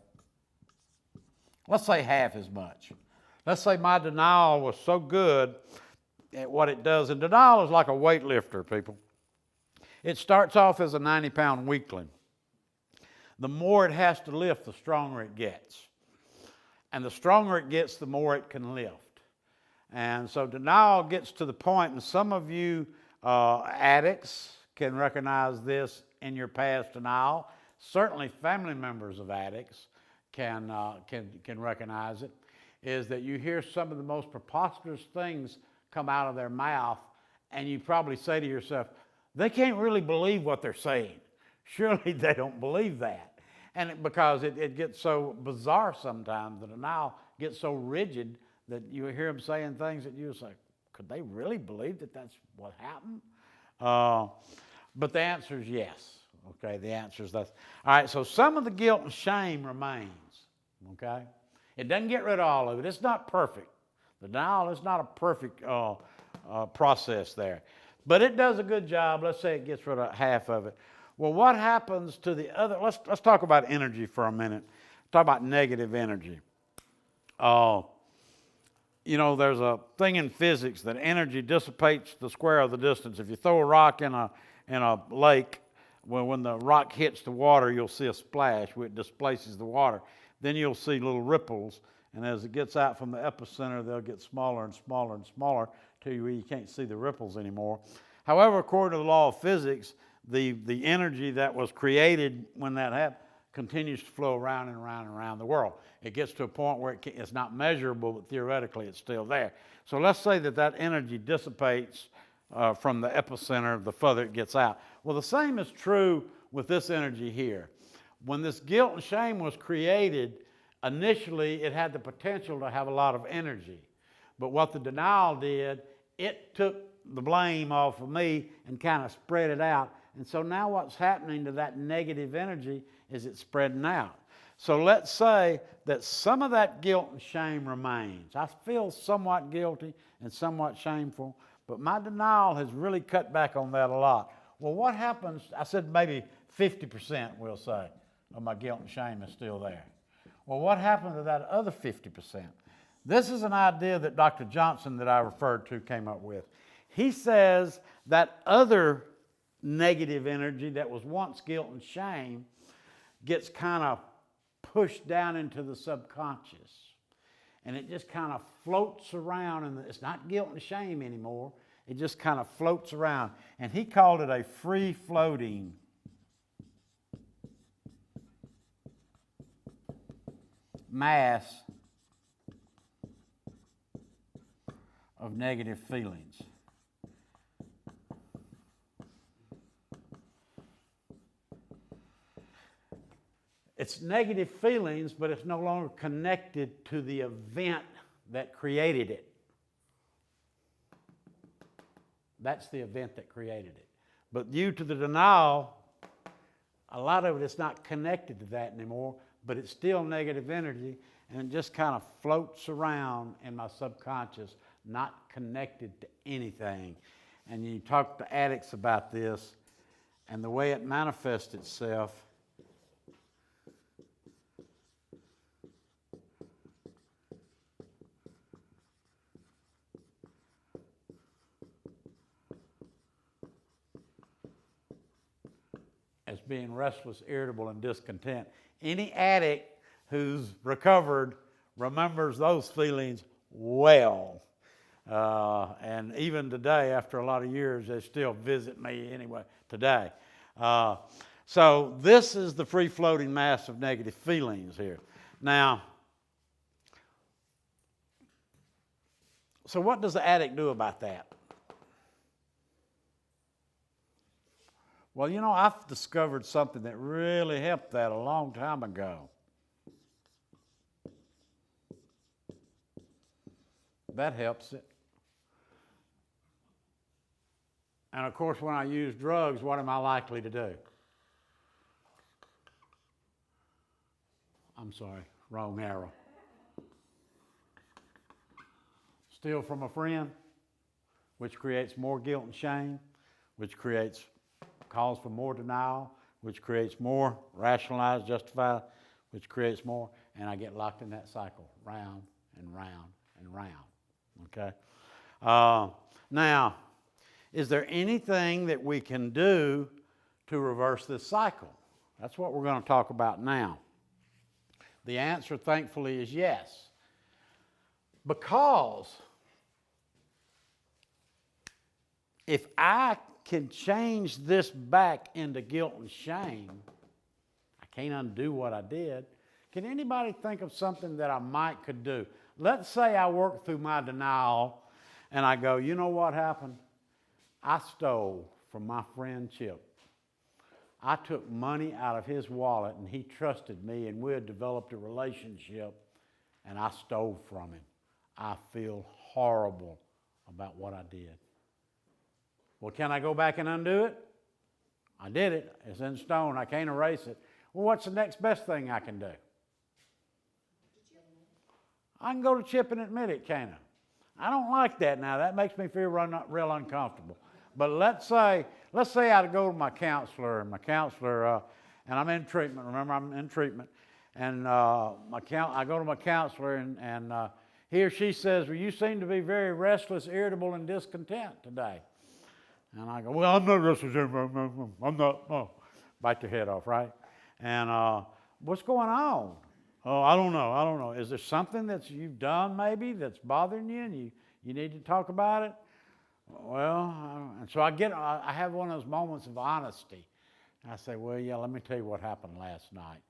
Let's say half as much. Let's say my denial was so good at what it does. And denial is like a weightlifter, people. It starts off as a 90-pound weakling. The more it has to lift, the stronger it gets. And the stronger it gets, the more it can lift. And so denial gets to the point, and some of you addicts can recognize this in your past denial. Certainly family members of addicts can recognize it, is that you hear some of the most preposterous things come out of their mouth, and you probably say to yourself, they can't really believe what they're saying. Surely they don't believe that. And because it gets so bizarre sometimes, the denial gets so rigid that you hear them saying things that you say, could they really believe that that's what happened? But the answer is yes. Okay, the answer is that. All right, so some of the guilt and shame remains. Okay? It doesn't get rid of all of it. It's not perfect. The denial is not a perfect process there. But it does a good job. Let's say it gets rid of half of it. Well, what happens to the other? Let's talk about energy for a minute. Talk about negative energy. You know, there's a thing in physics that energy dissipates the square of the distance. If you throw a rock in a lake, when the rock hits the water, you'll see a splash where it displaces the water. Then you'll see little ripples, and as it gets out from the epicenter, they'll get smaller and smaller and smaller till you can't see the ripples anymore. However, according to the law of physics, the energy that was created when that happened continues to flow around and around and around the world. It gets to a point where it's not measurable, but theoretically it's still there. So let's say that energy dissipates from the epicenter the further it gets out. Well, the same is true with this energy here. When this guilt and shame was created, initially it had the potential to have a lot of energy. But what the denial did, it took the blame off of me and kind of spread it out. And so now what's happening to that negative energy is it's spreading out. So let's say that some of that guilt and shame remains. I feel somewhat guilty and somewhat shameful, but my denial has really cut back on that a lot. Well, what happens? I said maybe 50%, we'll say, of my guilt and shame is still there. Well, what happened to that other 50%? This is an idea that Dr. Johnson that I referred to came up with. He says that other negative energy that was once guilt and shame gets kind of pushed down into the subconscious. And it just kind of floats around, and it's not guilt and shame anymore. It just kind of floats around. And he called it a free-floating mass of negative feelings. It's negative feelings, but it's no longer connected to the event that created it. That's the event that created it. But due to the denial, a lot of it is not connected to that anymore, but it's still negative energy, and it just kind of floats around in my subconscious, not connected to anything. And you talk to addicts about this, and the way it manifests itself as being restless, irritable, and discontent. Any addict who's recovered remembers those feelings well. And even today, after a lot of years, they still visit me anyway today. So this is the free-floating mass of negative feelings here. Now, so what does the addict do about that? Well, you know, I've discovered something that really helped that a long time ago. That helps it. And of course, when I use drugs, what am I likely to do? I'm sorry, wrong arrow. Steal from a friend, which creates more guilt and shame, which creates cause for more denial, which creates more rationalize, justify, which creates more, and I get locked in that cycle, round and round and round. Okay? Now, is there anything that we can do to reverse this cycle? That's what we're going to talk about now. The answer, thankfully, is yes. Because if I can change this back into guilt and shame, I can't undo what I did. Can anybody think of something that I might could do? Let's say I work through my denial and I go, you know what happened? I stole from my friend Chip. I took money out of his wallet and he trusted me and we had developed a relationship and I stole from him. I feel horrible about what I did. Well, can I go back and undo it? I did it. It's in stone. I can't erase it. Well, what's the next best thing I can do? I can go to Chip and admit it, can't I? I don't like that now. That makes me feel real uncomfortable. But let's say I go to my counselor, and I'm in treatment. Remember, I'm in treatment. And I go to my counselor, and he or she says, well, you seem to be very restless, irritable, and discontent today. And I go, well, I'm not restless, I'm not, oh. Bite your head off, right? And what's going on? Oh, I don't know. Is there something that you've done maybe that's bothering you and you need to talk about it? Well, and so I have one of those moments of honesty. And I say, well, yeah, let me tell you what happened last night.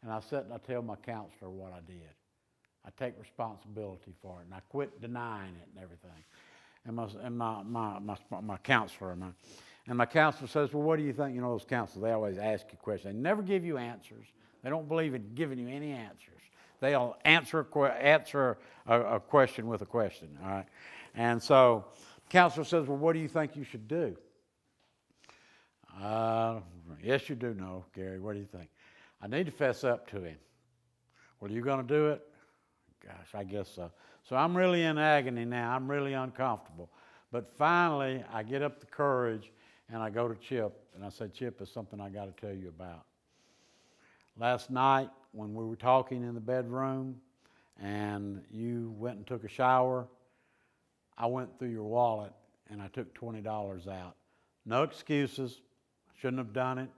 And I sit and I tell my counselor what I did. I take responsibility for it and I quit denying it and everything. And my counselor, and my counselor says, well, what do you think? You know, those counselors, they always ask you questions. They never give you answers. They don't believe in giving you any answers. They'll answer a question with a question, all right? And so the counselor says, well, what do you think you should do? Yes, you do know, Gary. What do you think? I need to fess up to him. Well, are you going to do it? Gosh, I guess so. So I'm really in agony now. I'm really uncomfortable. But finally, I get up the courage and I go to Chip and I say, Chip, there's something I got to tell you about. Last night when we were talking in the bedroom and you went and took a shower, I went through your wallet and I took $20 out. No excuses. Shouldn't have done it.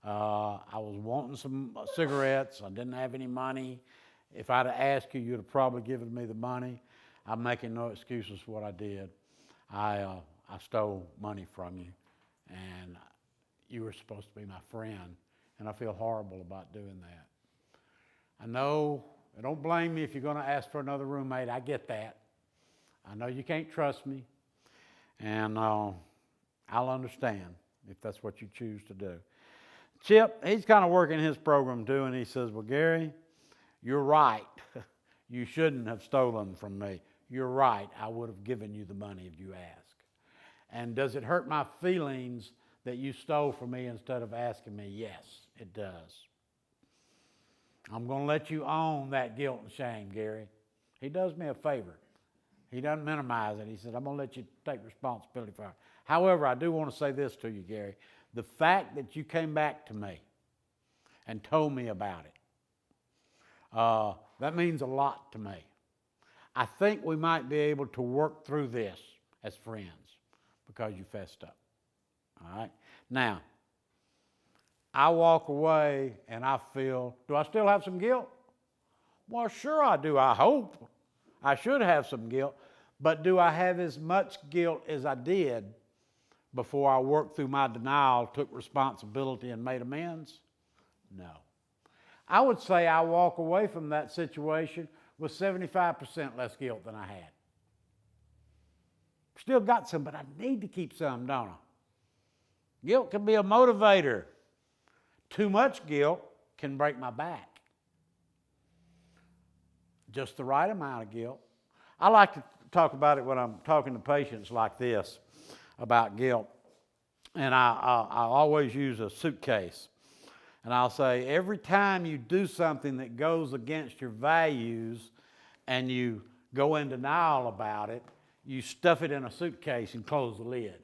I was wanting some cigarettes. I didn't have any money. If I'd have asked you, you'd have probably given me the money. I'm making no excuses for what I did. I stole money from you, and you were supposed to be my friend, and I feel horrible about doing that. I know, don't blame me if you're going to ask for another roommate. I get that. I know you can't trust me, and I'll understand if that's what you choose to do. Chip, he's kind of working his program too, and he says, well, Gary, you're right. You shouldn't have stolen from me. You're right. I would have given you the money if you asked. And does it hurt my feelings that you stole from me instead of asking me? Yes, it does. I'm going to let you own that guilt and shame, Gary. He does me a favor. He doesn't minimize it. He says, I'm going to let you take responsibility for it. However, I do want to say this to you, Gary. The fact that you came back to me and told me about it, that means a lot to me. I think we might be able to work through this as friends because you fessed up. All right? Now, I walk away and I feel, do I still have some guilt? Well, sure I do, I hope. I should have some guilt. But do I have as much guilt as I did before I worked through my denial, took responsibility, and made amends? No. I would say I walk away from that situation with 75% less guilt than I had. Still got some, but I need to keep some, don't I? Guilt can be a motivator. Too much guilt can break my back. Just the right amount of guilt. I like to talk about it when I'm talking to patients like this about guilt. And I always use a suitcase. And I'll say, every time you do something that goes against your values and you go in denial about it, you stuff it in a suitcase and close the lid.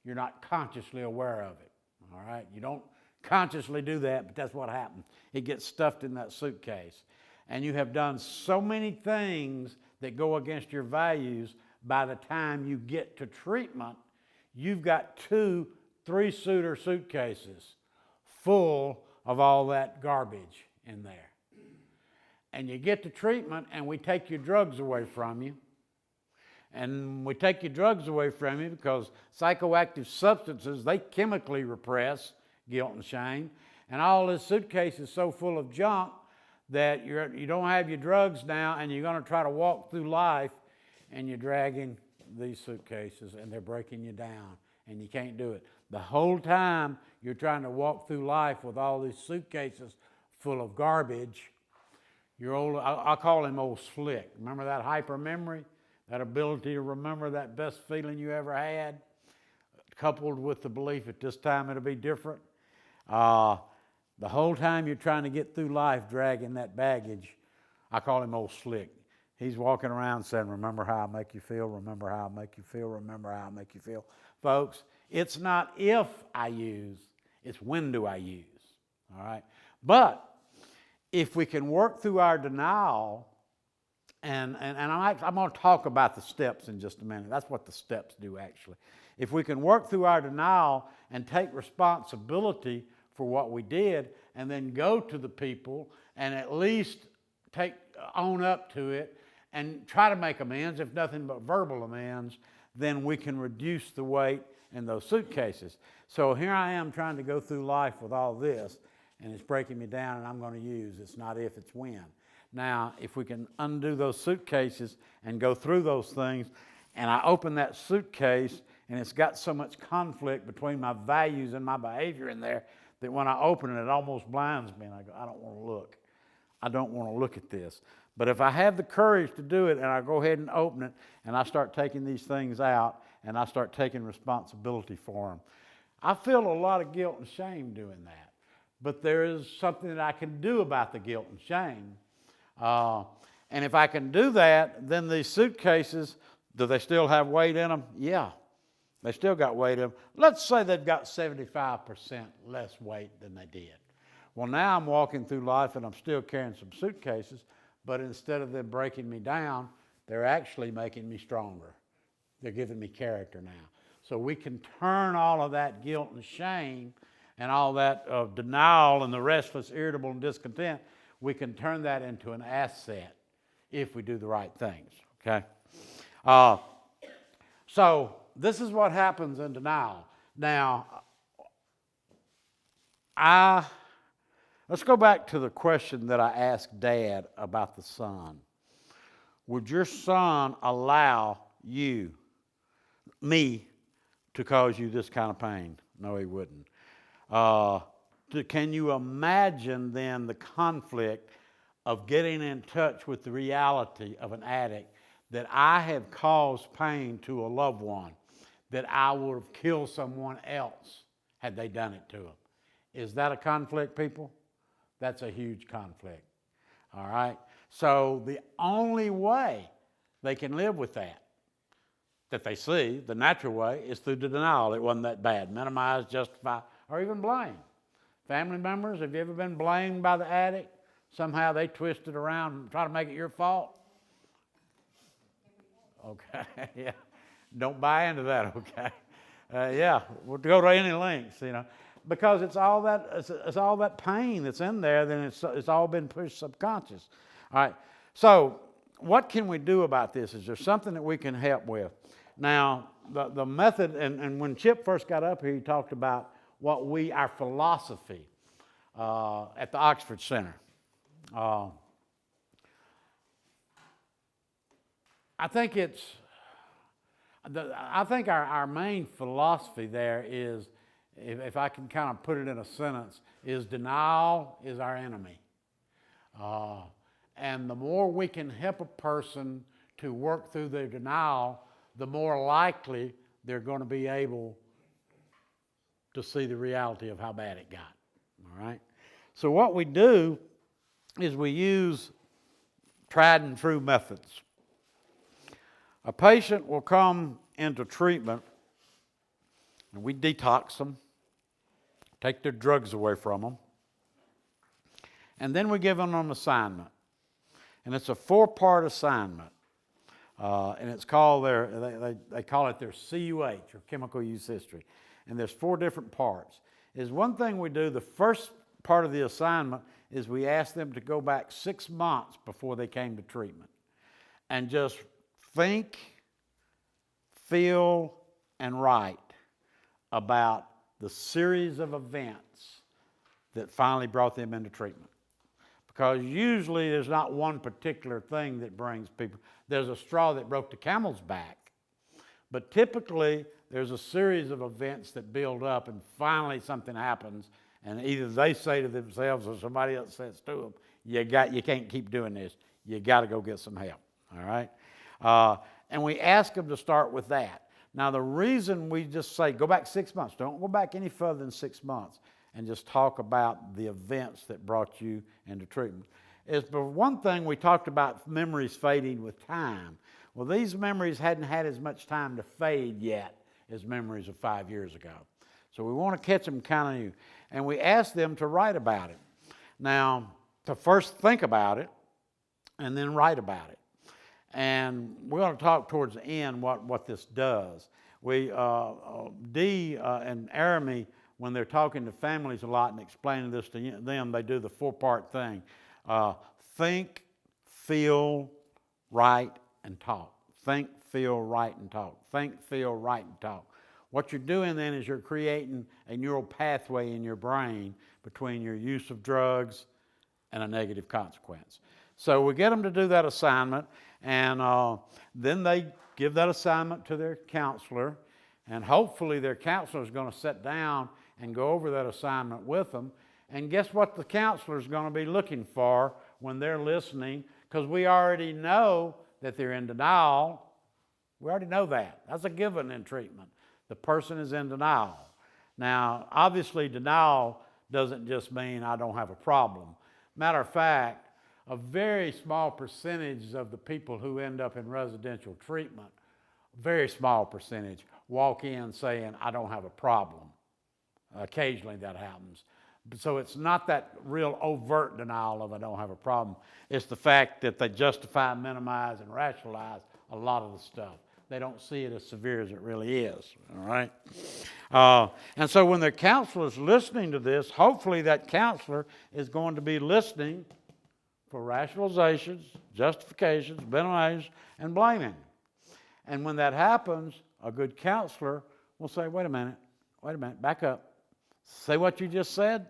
You're not consciously aware of it. All right? You don't consciously do that, but that's what happens. It gets stuffed in that suitcase. And you have done so many things that go against your values, by the time you get to treatment, you've got 2 3-suiter suitcases full of all that garbage in there. And you get to treatment and we take your drugs away from you. And we take your drugs away from you because psychoactive substances, they chemically repress guilt and shame. And all this suitcase is so full of junk that you don't have your drugs now, and you're going to try to walk through life and you're dragging these suitcases and they're breaking you down and you can't do it. The whole time you're trying to walk through life with all these suitcases full of garbage, I call him old Slick. Remember that hypermemory? That ability to remember that best feeling you ever had, coupled with the belief at this time it'll be different. The whole time you're trying to get through life dragging that baggage, I call him old Slick. He's walking around saying, remember how I make you feel, remember how I make you feel, remember how I make you feel. Folks, it's not if I use, it's when do I use. All right? But if we can work through our denial, and I'm going to talk about the steps in just a minute. That's what the steps do, actually. If we can work through our denial and take responsibility for what we did, and then go to the people and at least own up to it and try to make amends, if nothing but verbal amends, then we can reduce the weight in those suitcases. So here I am trying to go through life with all this, and it's breaking me down, and I'm going to use, it's not if, it's when. Now, if we can undo those suitcases and go through those things, and I open that suitcase, and it's got so much conflict between my values and my behavior in there, that when I open it, it almost blinds me, and I go, I don't want to look. I don't want to look at this. But if I have the courage to do it, and I go ahead and open it, and I start taking these things out, and I start taking responsibility for them, I feel a lot of guilt and shame doing that. But there is something that I can do about the guilt and shame. And if I can do that, then these suitcases, do they still have weight in them? Yeah. They still got weight in them. Let's say they've got 75% less weight than they did. Well, now I'm walking through life and I'm still carrying some suitcases, but instead of them breaking me down, they're actually making me stronger. They're giving me character now. So we can turn all of that guilt and shame and all that denial and the restless, irritable, and discontent, we can turn that into an asset if we do the right things, okay? So this is what happens in denial. Now, let's go back to the question that I asked Dad about the son. Would your son allow me to cause you this kind of pain? No, he wouldn't. can you imagine then the conflict of getting in touch with the reality of an addict, that I have caused pain to a loved one, that I would have killed someone else had they done it to them? Is that a conflict, people? That's a huge conflict. All right? So the only way they can live with that they see, the natural way, is through the denial. It wasn't that bad. Minimize, justify, or even blame. Family members, have you ever been blamed by the addict? Somehow they twist it around and try to make it your fault? Okay, yeah. Don't buy into that, okay? Yeah, we'll go to any lengths, because it's all that pain that's in there. Then it's all been pushed subconscious. All right. So what can we do about this? Is there something that we can help with? Now, the method, and when Chip first got up here, he talked about our philosophy at the Oxford Center. I think our main philosophy there is, if I can kind of put it in a sentence, is denial is our enemy. And the more we can help a person to work through their denial, the more likely they're going to be able to see the reality of how bad it got. All right? So what we do is we use tried and true methods. A patient will come into treatment and we detox them, take their drugs away from them, and then we give them an assignment. And it's a 4-part assignment. And it's called they call it their CUH, or chemical use history. And there's 4 different parts. Is one thing we do, the first part of the assignment is we ask them to go back 6 months before they came to treatment and just think, feel, and write about the series of events that finally brought them into treatment. Because usually there's not one particular thing that brings people. There's a straw that broke the camel's back. But typically there's a series of events that build up and finally something happens, and either they say to themselves or somebody else says to them, you can't keep doing this. You got to go get some help. All right? And we ask them to start with that. Now the reason we just say go back 6 months, don't go back any further than 6 months, and just talk about the events that brought you into treatment, is for one thing, we talked about memories fading with time. Well, these memories hadn't had as much time to fade yet as memories of 5 years ago. So we want to catch them kind of new. And we ask them to write about it. Now, to first think about it and then write about it. And we're going to talk towards the end what this does. Dee and Aramy, when they're talking to families a lot and explaining this to them, they do the 4-part thing. Think, feel, write, and talk. Think, feel, write, and talk. Think, feel, write, and talk. What you're doing then is you're creating a neural pathway in your brain between your use of drugs and a negative consequence. So we get them to do that assignment, and then they give that assignment to their counselor, and hopefully their counselor is going to sit down and go over that assignment with them. And guess what the counselor is going to be looking for when they're listening? Because we already know that they're in denial. We already know that. That's a given in treatment. The person is in denial. Now, obviously, denial doesn't just mean I don't have a problem. Matter of fact, a very small percentage of the people who end up in residential treatment, very small percentage, walk in saying, I don't have a problem. Occasionally that happens. So it's not that real overt denial of I don't have a problem. It's the fact that they justify, minimize, and rationalize a lot of the stuff. They don't see it as severe as it really is, all right? And so when their counselor is listening to this, hopefully that counselor is going to be listening for rationalizations, justifications, minimizations, and blaming. And when that happens, a good counselor will say, wait a minute, back up. Say what you just said,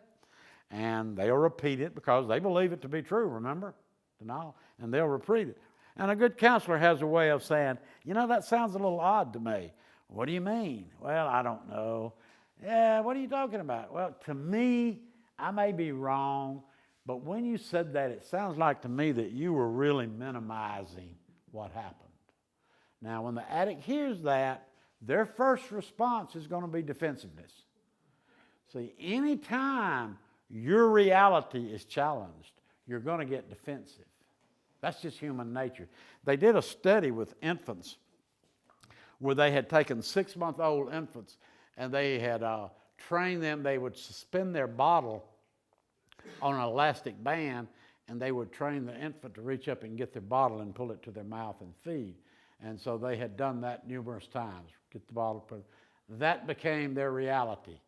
and they'll repeat it because they believe it to be true, remember? Denial. And they'll repeat it. And a good counselor has a way of saying, that sounds a little odd to me. What do you mean? Well, I don't know. Yeah, what are you talking about? Well, to me, I may be wrong, but when you said that, it sounds like to me that you were really minimizing what happened. Now, when the addict hears that, their first response is going to be defensiveness. See, anytime your reality is challenged, you're going to get defensive. That's just human nature. They did a study with infants where they had taken 6-month-old infants and they had trained them. They would suspend their bottle on an elastic band, and they would train the infant to reach up and get their bottle and pull it to their mouth and feed. And so they had done that numerous times. Get the bottle, that became their reality.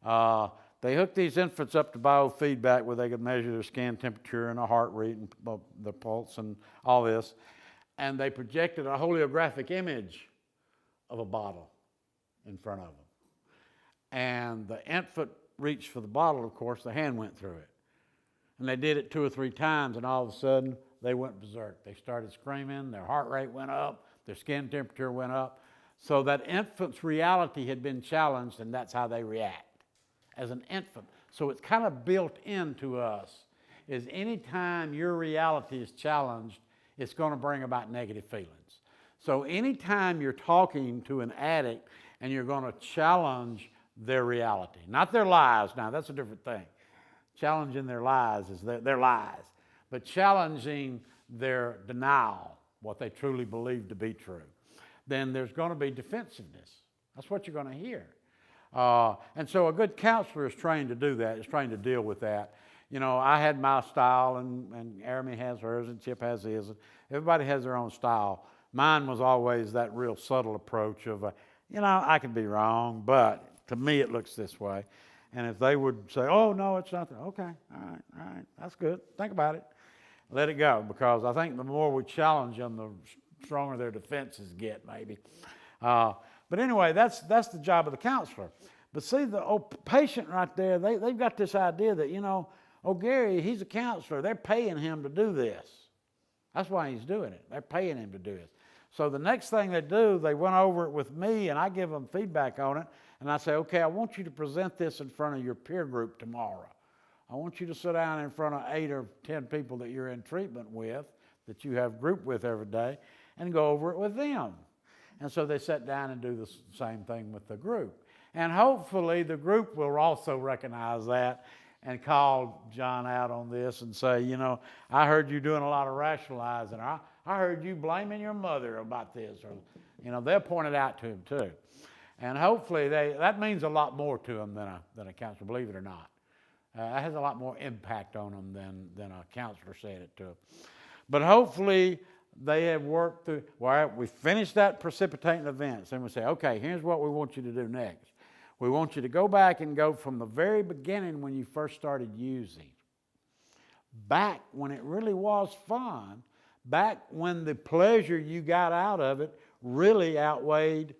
They hooked these infants up to biofeedback where they could measure their skin temperature and a heart rate and the pulse and all this. And they projected a holographic image of a bottle in front of them. And the infant reached for the bottle, of course, the hand went through it. And they did it 2 or 3 times, and all of a sudden, they went berserk. They started screaming, their heart rate went up, their skin temperature went up. So that infant's reality had been challenged, and that's how they react as an infant. So it's kind of built into us, is anytime your reality is challenged, it's going to bring about negative feelings. So anytime you're talking to an addict and you're going to challenge their reality, not their lies, now that's a different thing. Challenging their lies is their lies, but challenging their denial, what they truly believe to be true, then there's going to be defensiveness. That's what you're going to hear. And so a good counselor is trained to do that, is trained to deal with that. You know, I had my style, and Amy has hers, and Chip has his. And everybody has their own style. Mine was always that real subtle approach of, I could be wrong, but to me it looks this way. And if they would say, oh, no, it's not that, okay, all right, that's good. Think about it. Let it go, because I think the more we challenge them, the stronger their defenses get, maybe. But anyway, that's the job of the counselor. But see, the patient right there, they've got this idea that, Gary, he's a counselor. They're paying him to do this. That's why he's doing it. They're paying him to do it. So the next thing they do, they went over it with me, and I give them feedback on it. And I say, okay, I want you to present this in front of your peer group tomorrow. I want you to sit down in front of 8 or 10 people that you're in treatment with, that you have group with every day, and go over it with them. And so they sat down and do the same thing with the group. And hopefully the group will also recognize that and call John out on this and say, I heard you doing a lot of rationalizing. I heard you blaming your mother about this. Or, they'll point it out to him too. And hopefully that means a lot more to them than a counselor, believe it or not. That has a lot more impact on them than a counselor saying it to them. But hopefully they have worked through, we finished that precipitating events, and we say, okay, here's what we want you to do next. We want you to go back and go from the very beginning when you first started using, back when it really was fun, back when the pleasure you got out of it really outweighed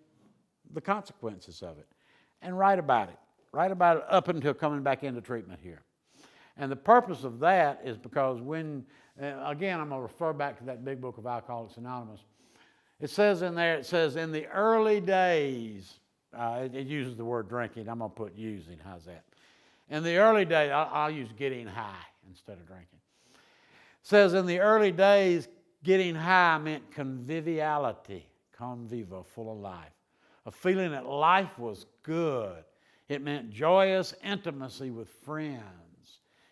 the consequences of it, and write about it. Write about it up until coming back into treatment here. And the purpose of that is because when, again, I'm going to refer back to that big book of Alcoholics Anonymous. It says in there, in the early days, it uses the word drinking. I'm going to put using. How's that? In the early days, I'll use getting high instead of drinking. It says in the early days, getting high meant conviviality, convivo, full of life. A feeling that life was good. It meant joyous intimacy with friends.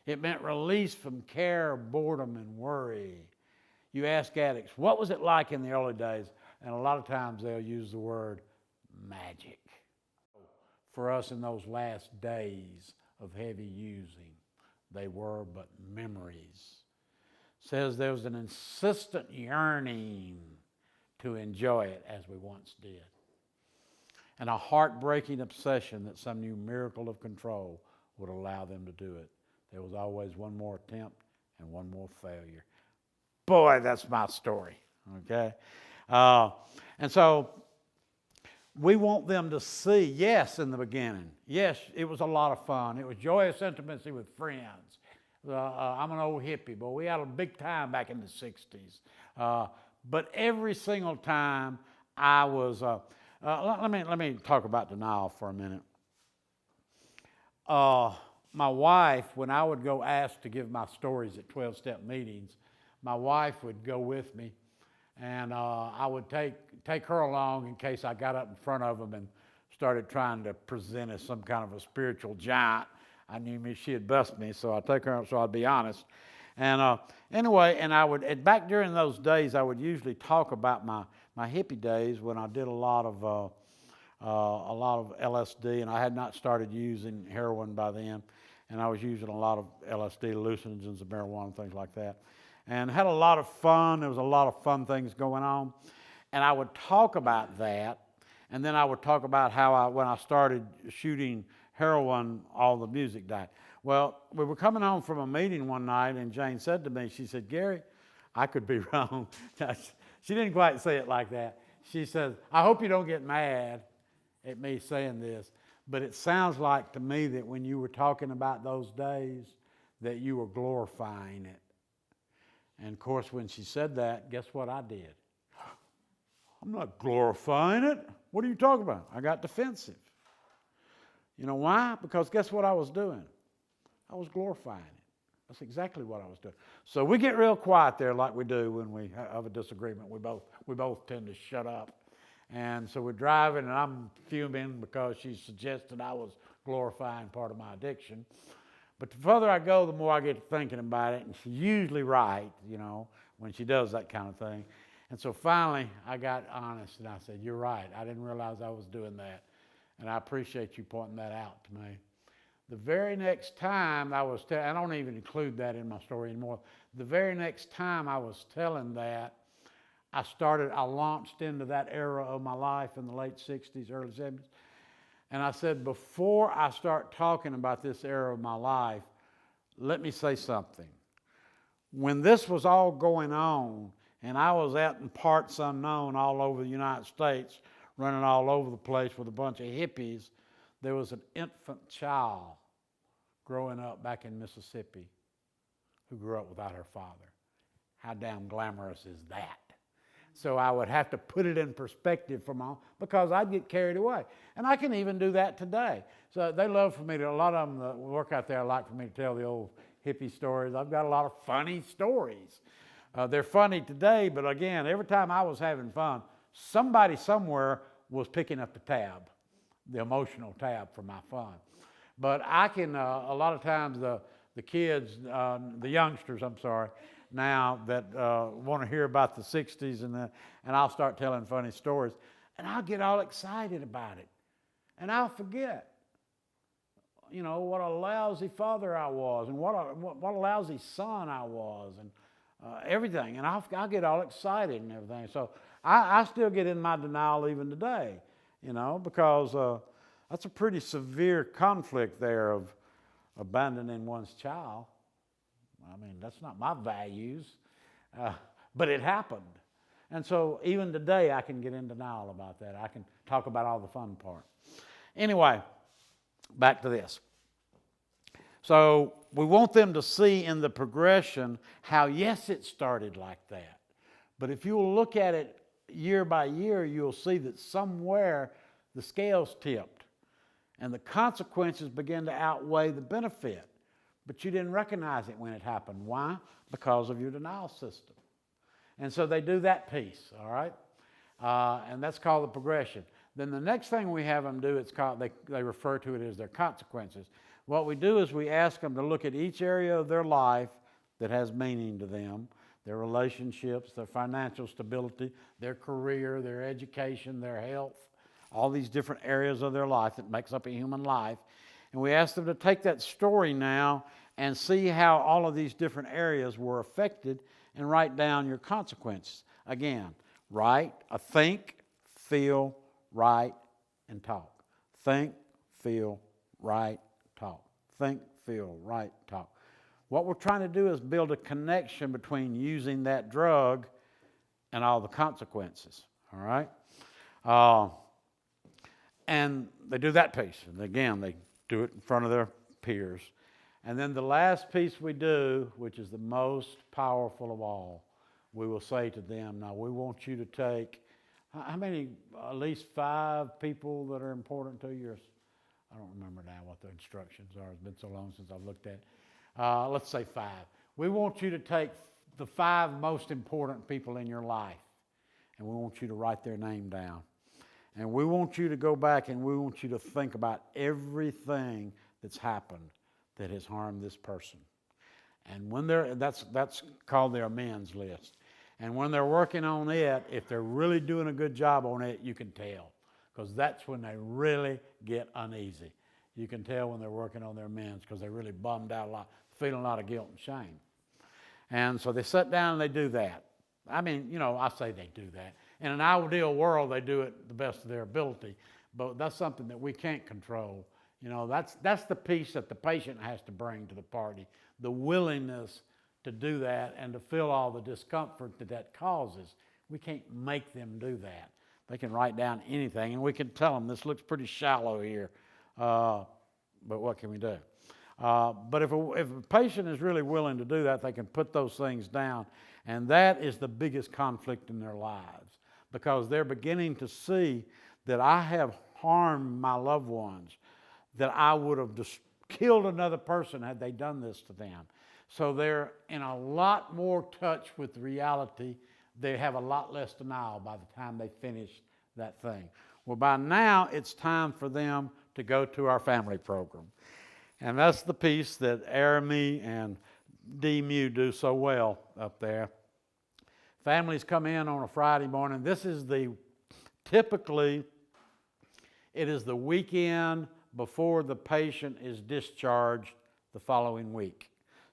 It meant release from care, boredom, and worry. You ask addicts, what was it like in the early days? And a lot of times they'll use the word magic. For us in those last days of heavy using, they were but memories. It says there was an insistent yearning to enjoy it as we once did, and a heartbreaking obsession that some new miracle of control would allow them to do it. There was always one more attempt and one more failure. Boy, that's my story, okay? And so we want them to see, yes, in the beginning, yes, it was a lot of fun. It was joyous intimacy with friends. I'm an old hippie, but we had a big time back in the 60s. But every single time I was... let me talk about denial for a minute. my wife, when I would go ask to give my stories at 12-step meetings, my wife would go with me, and I would take her along in case I got up in front of them and started trying to present as some kind of a spiritual giant. I knew she'd bust me, so I'd take her, so I'd be honest. And anyway, and back during those days, I would usually talk about my hippie days when I did a lot of LSD, and I had not started using heroin by then, and I was using a lot of LSD, hallucinogens, and marijuana, and things like that, and had a lot of fun. There was a lot of fun things going on, and I would talk about that, and then I would talk about how when I started shooting heroin, all the music died. Well, we were coming home from a meeting one night, and Jane said to me, she said, "Gary, I could be wrong." She didn't quite say it like that. She says, "I hope you don't get mad at me saying this, but it sounds like to me that when you were talking about those days that you were glorifying it." And of course, when she said that, guess what I did? I'm not glorifying it. What are you talking about? I got defensive. You know why? Because guess what I was doing? I was glorifying it. That's exactly what I was doing. So we get real quiet there like we do when we have a disagreement. We both tend to shut up. And so we're driving, and I'm fuming because she suggested I was glorifying part of my addiction. But the further I go, the more I get thinking about it, and she's usually right, you know, when she does that kind of thing. And so finally, I got honest, and I said, "You're right. I didn't realize I was doing that, and I appreciate you pointing that out to me." The very next time I don't even include that in my story anymore. The very next time I was telling that, I launched into that era of my life in the late 60s, early 70s. And I said, before I start talking about this era of my life, let me say something. When this was all going on, and I was out in parts unknown all over the United States, running all over the place with a bunch of hippies, there was an infant child growing up back in Mississippi who grew up without her father. How damn glamorous is that? So I would have to put it in perspective because I'd get carried away. And I can even do that today. So they love for me to, a lot of them that work out there like for me to tell the old hippie stories. I've got a lot of funny stories. They're funny today, but again, every time I was having fun, somebody somewhere was picking up the tab, the emotional tab for my fun. But I can, a lot of times the kids, the youngsters, now that want to hear about the 60s and I'll start telling funny stories, and I'll get all excited about it. And I'll forget, you know, what a lousy father I was and what a lousy son I was and everything. And I'll get all excited and everything. So I still get in my denial even today, you know, because that's a pretty severe conflict there of abandoning one's child. I mean, that's not my values, but it happened. And so even today, I can get in denial about that. I can talk about all the fun part. Anyway, back to this. So we want them to see in the progression how, yes, it started like that. But if you will look at it year by year, you'll see that somewhere the scales tipped and the consequences begin to outweigh the benefit. But you didn't recognize it when it happened. Why? Because of your denial system. And so they do that piece, all right? And that's called the progression. Then the next thing we have them do, it's called, they refer to it as their consequences. What we do is we ask them to look at each area of their life that has meaning to them, their relationships, their financial stability, their career, their education, their health, all these different areas of their life that makes up a human life. And we ask them to take that story now and see how all of these different areas were affected and write down your consequences. Again, think, feel, write, and talk. Think, feel, write, talk. Think, feel, write, talk. What we're trying to do is build a connection between using that drug and all the consequences, all right? And they do that piece. And again, they do it in front of their peers. And then the last piece we do, which is the most powerful of all, we will say to them, now we want you to take, how many, at least 5 people that are important to you, I don't remember now what the instructions are. It's been so long since I've looked at it. Let's say 5. We want you to take the 5 most important people in your life, and we want you to write their name down. And we want you to go back and we want you to think about everything that's happened that has harmed this person. And when that's called their amends list. And when they're working on it, if they're really doing a good job on it, you can tell. Because that's when they really get uneasy. You can tell when they're working on their amends because they're really bummed out a lot, feeling a lot of guilt and shame. And so they sit down and they do that. I mean, I say they do that. In an ideal world, they do it the best of their ability, but that's something that we can't control. That's the piece that the patient has to bring to the party, the willingness to do that and to feel all the discomfort that causes. We can't make them do that. They can write down anything, and we can tell them, this looks pretty shallow here, but what can we do? But if a patient is really willing to do that, they can put those things down, and that is the biggest conflict in their lives, because they're beginning to see that I have harmed my loved ones, that I would have just killed another person had they done this to them. So they're in a lot more touch with reality. They have a lot less denial by the time they finish that thing. Well, by now, it's time for them to go to our family program. And that's the piece that Aramy and DMU do so well up there. Families come in on a Friday morning. Typically, it is the weekend before the patient is discharged the following week.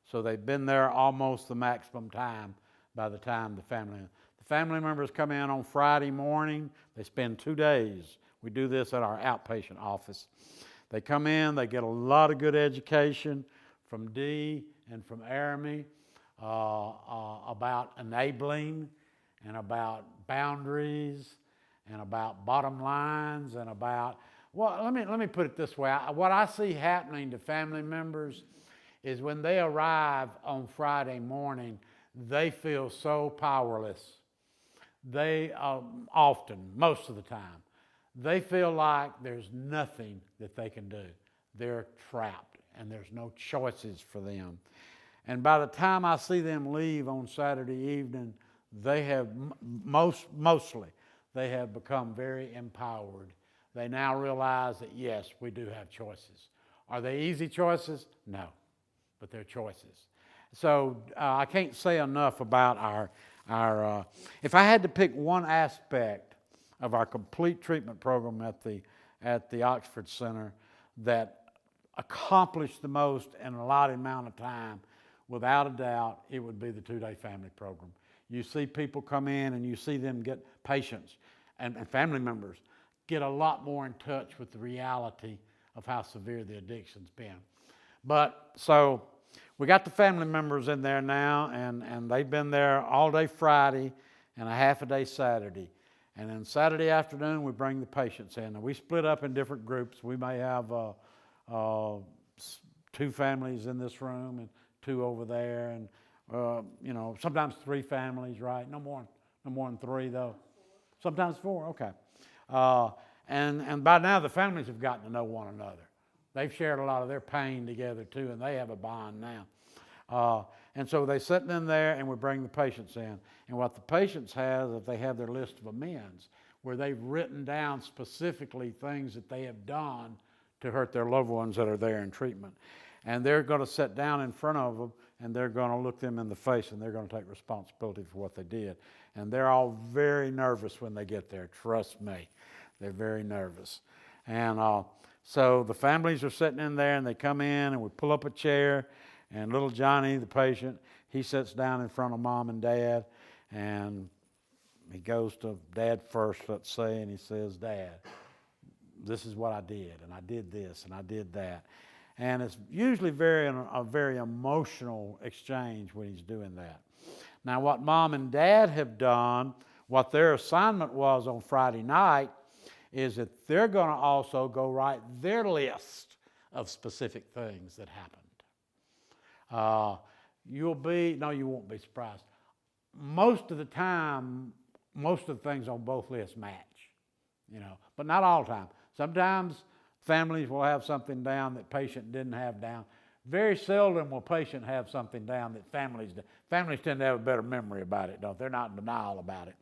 So they've been there almost the maximum time by the time the family members come in on Friday morning. They spend 2 days. We do this at our outpatient office. They come in, they get a lot of good education from Dee and from Aramy about enabling and about boundaries and about bottom lines and about, well, let me put it this way. What I see happening to family members is when they arrive on Friday morning, they feel so powerless. They often, most of the time, they feel like there's nothing that they can do. They're trapped and there's no choices for them. And by the time I see them leave on Saturday evening, they have mostly they have become very empowered. They now realize that yes, we do have choices. Are they easy choices? No, but they're choices. So I can't say enough about our if I had to pick one aspect of our complete treatment program at the Oxford Center that accomplished the most in a lot amount of time, without a doubt, it would be the 2-day family program. You see people come in and you see them get patients and family members get a lot more in touch with the reality of how severe the addiction's been. But so we got the family members in there now, and they've been there all day Friday and a half a day Saturday. And then Saturday afternoon, we bring the patients in. Now, we split up in different groups. We may have 2 families in this room and 2 over there, and sometimes 3 families, right? No more than 3 though. Sometimes 4. Okay. And by now the families have gotten to know one another. They've shared a lot of their pain together too, and they have a bond now. And so they're sitting in there, and we bring the patients in. And what the patients have, if they have their list of amends, where they've written down specifically things that they have done to hurt their loved ones that are there in treatment. And they're going to sit down in front of them, and they're going to look them in the face, and they're going to take responsibility for what they did. And they're all very nervous when they get there. Trust me, they're very nervous. And so the families are sitting in there, and they come in, and we pull up a chair, and little Johnny, the patient, he sits down in front of Mom and Dad, and he goes to Dad first, let's say, and he says, Dad, this is what I did, and I did this, and I did that. And it's usually a very emotional exchange when he's doing that. Now, what Mom and Dad have done, what their assignment was on Friday night, is that they're going to also go write their list of specific things that happened. You won't be surprised. Most of the time, most of the things on both lists match, but not all the time. Sometimes families will have something down that patient didn't have down. Very seldom will patient have something down that families do. Families tend to have a better memory about it, don't they? They're not in denial about it.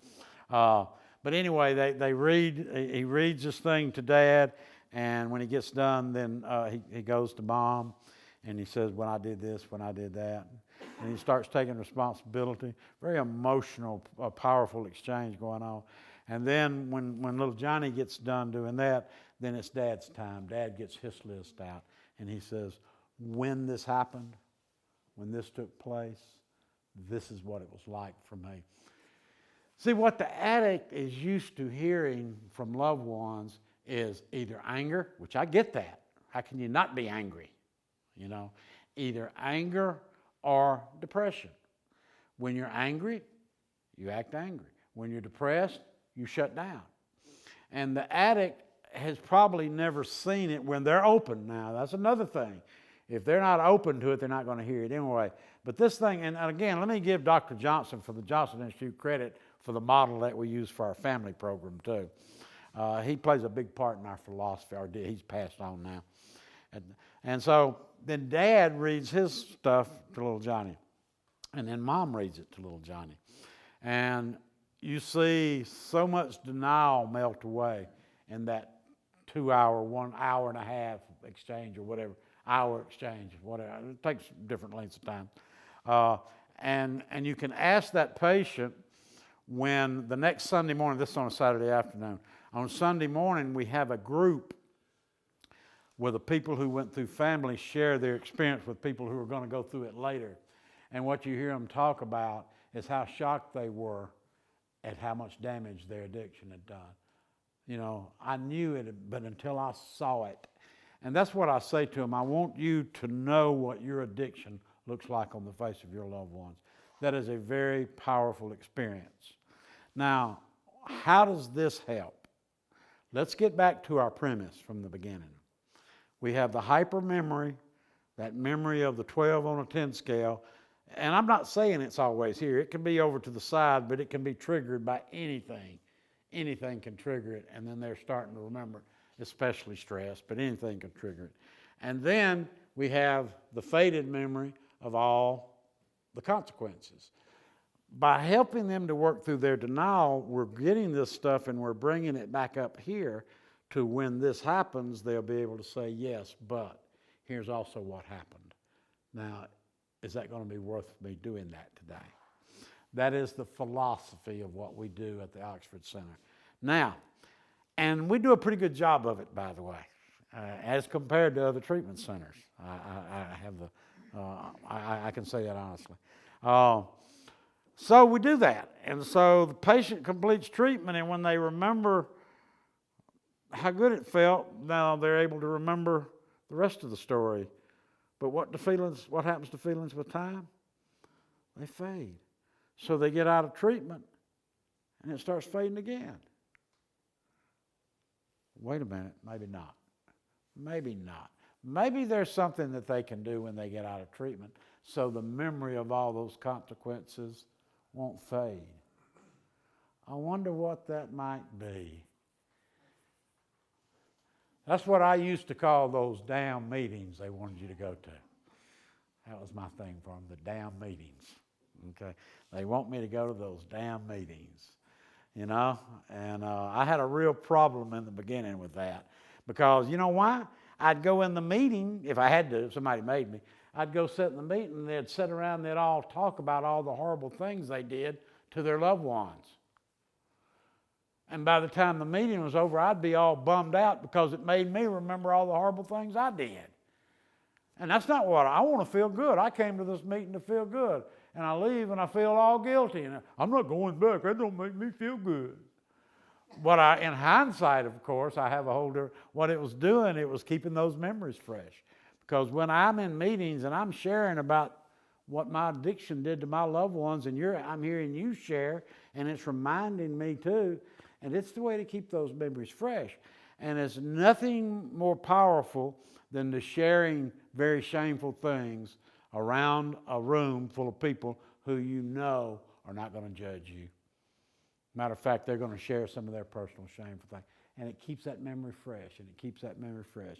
But anyway, he reads this thing to Dad, and when he gets done, then he goes to Mom, and he says, when I did this, when I did that. And he starts taking responsibility. Very emotional, powerful exchange going on. And then when little Johnny gets done doing that, then it's Dad's time. Dad gets his list out, and he says, when this happened, when this took place, this is what it was like for me. See, what the addict is used to hearing from loved ones is either anger, which I get that. How can you not be angry? You know, either anger or depression. When you're angry, you act angry. When you're depressed, you shut down. And the addict has probably never seen it when they're open now. That's another thing. If they're not open to it, they're not going to hear it anyway. But this thing, and again, let me give Dr. Johnson from the Johnson Institute credit for the model that we use for our family program too. He plays a big part in our philosophy, or he's passed on now. And so then Dad reads his stuff to little Johnny. And then Mom reads it to little Johnny. And you see so much denial melt away in that 2 hour, 1 hour and a half exchange or whatever, hour exchange, whatever. It takes different lengths of time. And you can ask that patient when the next Sunday morning, this is on a Saturday afternoon, on Sunday morning we have a group where the people who went through family share their experience with people who are going to go through it later. And what you hear them talk about is how shocked they were at how much damage their addiction had done. You know, I knew it, but until I saw it. And that's what I say to them. I want you to know what your addiction looks like on the face of your loved ones. That is a very powerful experience. Now, how does this help? Let's get back to our premise from the beginning. We have the hypermemory, that memory of the 12 on a 10 scale. And I'm not saying it's always here. It can be over to the side, but it can be triggered by anything. Anything can trigger it, and then they're starting to remember, especially stress, but anything can trigger it. And then we have the faded memory of all the consequences. By helping them to work through their denial, we're getting this stuff and we're bringing it back up here to when this happens, they'll be able to say, yes, but here's also what happened. Now, is that going to be worth me doing that today? That is the philosophy of what we do at the Oxford Center. Now, and we do a pretty good job of it, by the way, as compared to other treatment centers. I can say that honestly. So we do that. And so the patient completes treatment, and when they remember how good it felt, now they're able to remember the rest of the story. But what happens to feelings with time? They fade. So they get out of treatment, and it starts fading again. Wait a minute, maybe not. Maybe not. Maybe there's something that they can do when they get out of treatment so the memory of all those consequences won't fade. I wonder what that might be. That's what I used to call those damn meetings they wanted you to go to. That was my thing for them, the damn meetings. Okay, they want me to go to those damn meetings, you know. And I had a real problem in the beginning with that because you know why? I'd go in the meeting if I had to. If somebody made me, I'd go sit in the meeting. And they'd sit around. And they'd all talk about all the horrible things they did to their loved ones. And by the time the meeting was over, I'd be all bummed out because it made me remember all the horrible things I did. And that's not what I want to feel good. I came to this meeting to feel good. And I leave and I feel all guilty. And I'm not going back. That don't make me feel good. But in hindsight, of course, I have a whole different, what it was doing, it was keeping those memories fresh. Because when I'm in meetings and I'm sharing about what my addiction did to my loved ones, and I'm hearing you share, and it's reminding me too, and it's the way to keep those memories fresh. And it's nothing more powerful than the sharing very shameful things around a room full of people who you know are not going to judge you. Matter of fact, they're going to share some of their personal shameful things. and it keeps that memory fresh, and it keeps that memory fresh.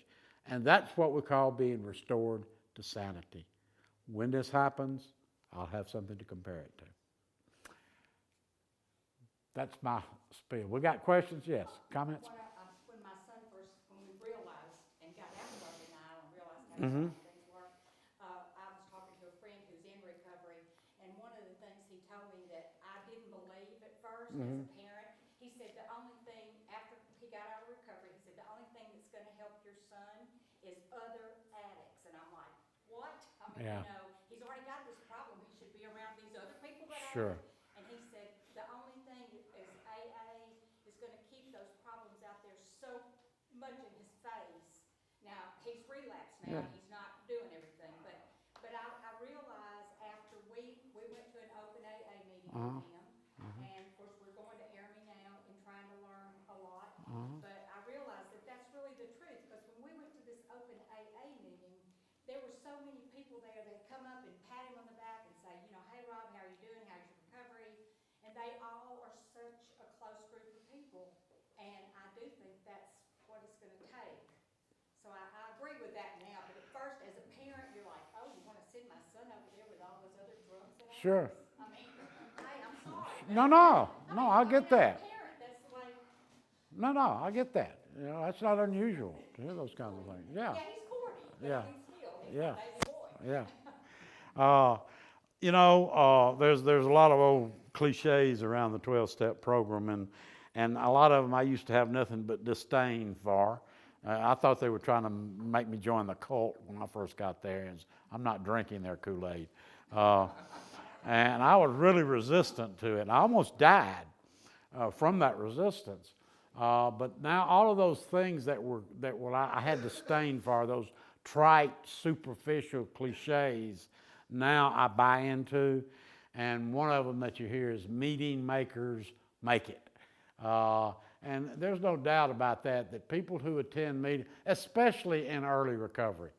And that's what we call being restored to sanity. When this happens, I'll have something to compare it to. That's my spiel. We got questions? Yes. Comments? When my son first, when we realized and got out of our denial and realized how Mhm. things were, I was talking to a friend who's in recovery, and one of the things he told me that I didn't believe at first as a parent, he said the only thing, after he got out of recovery, he said the only thing that's gonna help your son is other addicts. And I'm like, what? I mean, Yeah. you know, he's already got this problem, he should be around these other people that Sure. have it. And he said the only thing is AA is gonna keep those problems out there so much in his face. Now, he's relapsed now, Yeah. he's not doing everything, but I realized after we went to an open AA meeting Uh-huh. with him, and of course, we're going to Army now and trying to learn a lot, but I realized that that's really the truth, because when we went to this open AA meeting, there were so many people there that come up and pat him on the back and say, you know, hey Rob, how are you doing, how's your recovery? And they all are such a close group of people, and I do think that's what it's gonna take. So I agree with that now, but at first, as a parent, you're like, oh, you wanna send my son over there with all those other drugs and all Sure. this? I mean, hey, I'm sorry. No, I get As a that. parent, that's the way, No, I get that. You know, that's not unusual to hear those kinds of things. Yeah, yeah, he's 40, but Yeah. I mean, still, he's Yeah. a baby boy. yeah. You know, there's a lot of old cliches around the 12-step program, and a lot of them I used to have nothing but disdain for. I thought they were trying to make me join the cult when I first got there, and I'm not drinking their Kool-Aid. And I was really resistant to it. I almost died from that resistance. But now all of those things that I had disdain for, those trite, superficial cliches, now I buy into. And one of them that you hear is meeting makers make it. And there's no doubt about that people who attend meetings, especially in early recovery,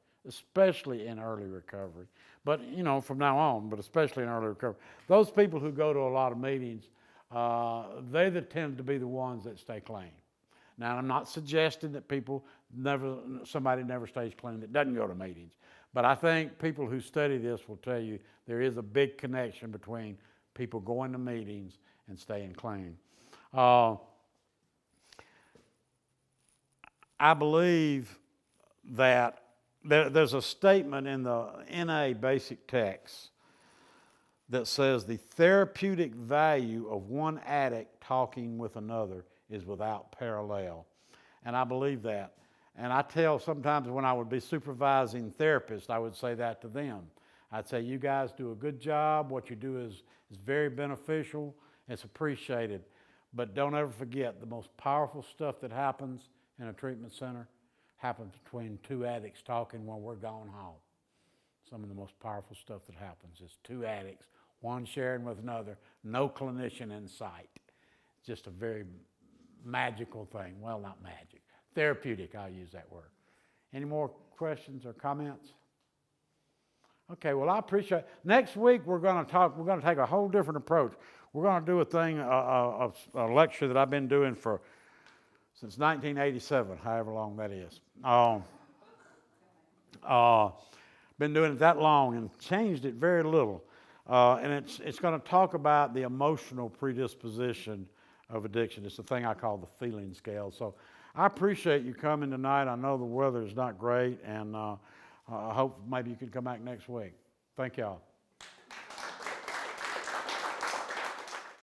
but you know, from now on, but especially in early recovery, those people who go to a lot of meetings, they tend to be the ones that stay clean. Now, I'm not suggesting that somebody never stays clean that doesn't go to meetings, but I think people who study this will tell you there is a big connection between people going to meetings and staying clean. I believe that there's a statement in the NA basic text that says the therapeutic value of one addict talking with another is without parallel. And I believe that. And I tell sometimes when I would be supervising therapists, I would say that to them. I'd say, you guys do a good job. What you do is very beneficial. It's appreciated. But don't ever forget, the most powerful stuff that happens in a treatment center happens between two addicts talking when we're going home. Some of the most powerful stuff that happens is two addicts, one sharing with another, no clinician in sight. Just a very magical thing. Well, not magic. Therapeutic, I'll use that word. Any more questions or comments? Okay, well, I appreciate it. Next week, we're going to take a whole different approach. We're going to do a lecture that I've been doing since 1987, however long that is. Been doing it that long and changed it very little. And it's going to talk about the emotional predisposition of addiction. It's the thing I call the feeling scale. So I appreciate you coming tonight. I know the weather is not great, and I hope maybe you could come back next week. Thank y'all.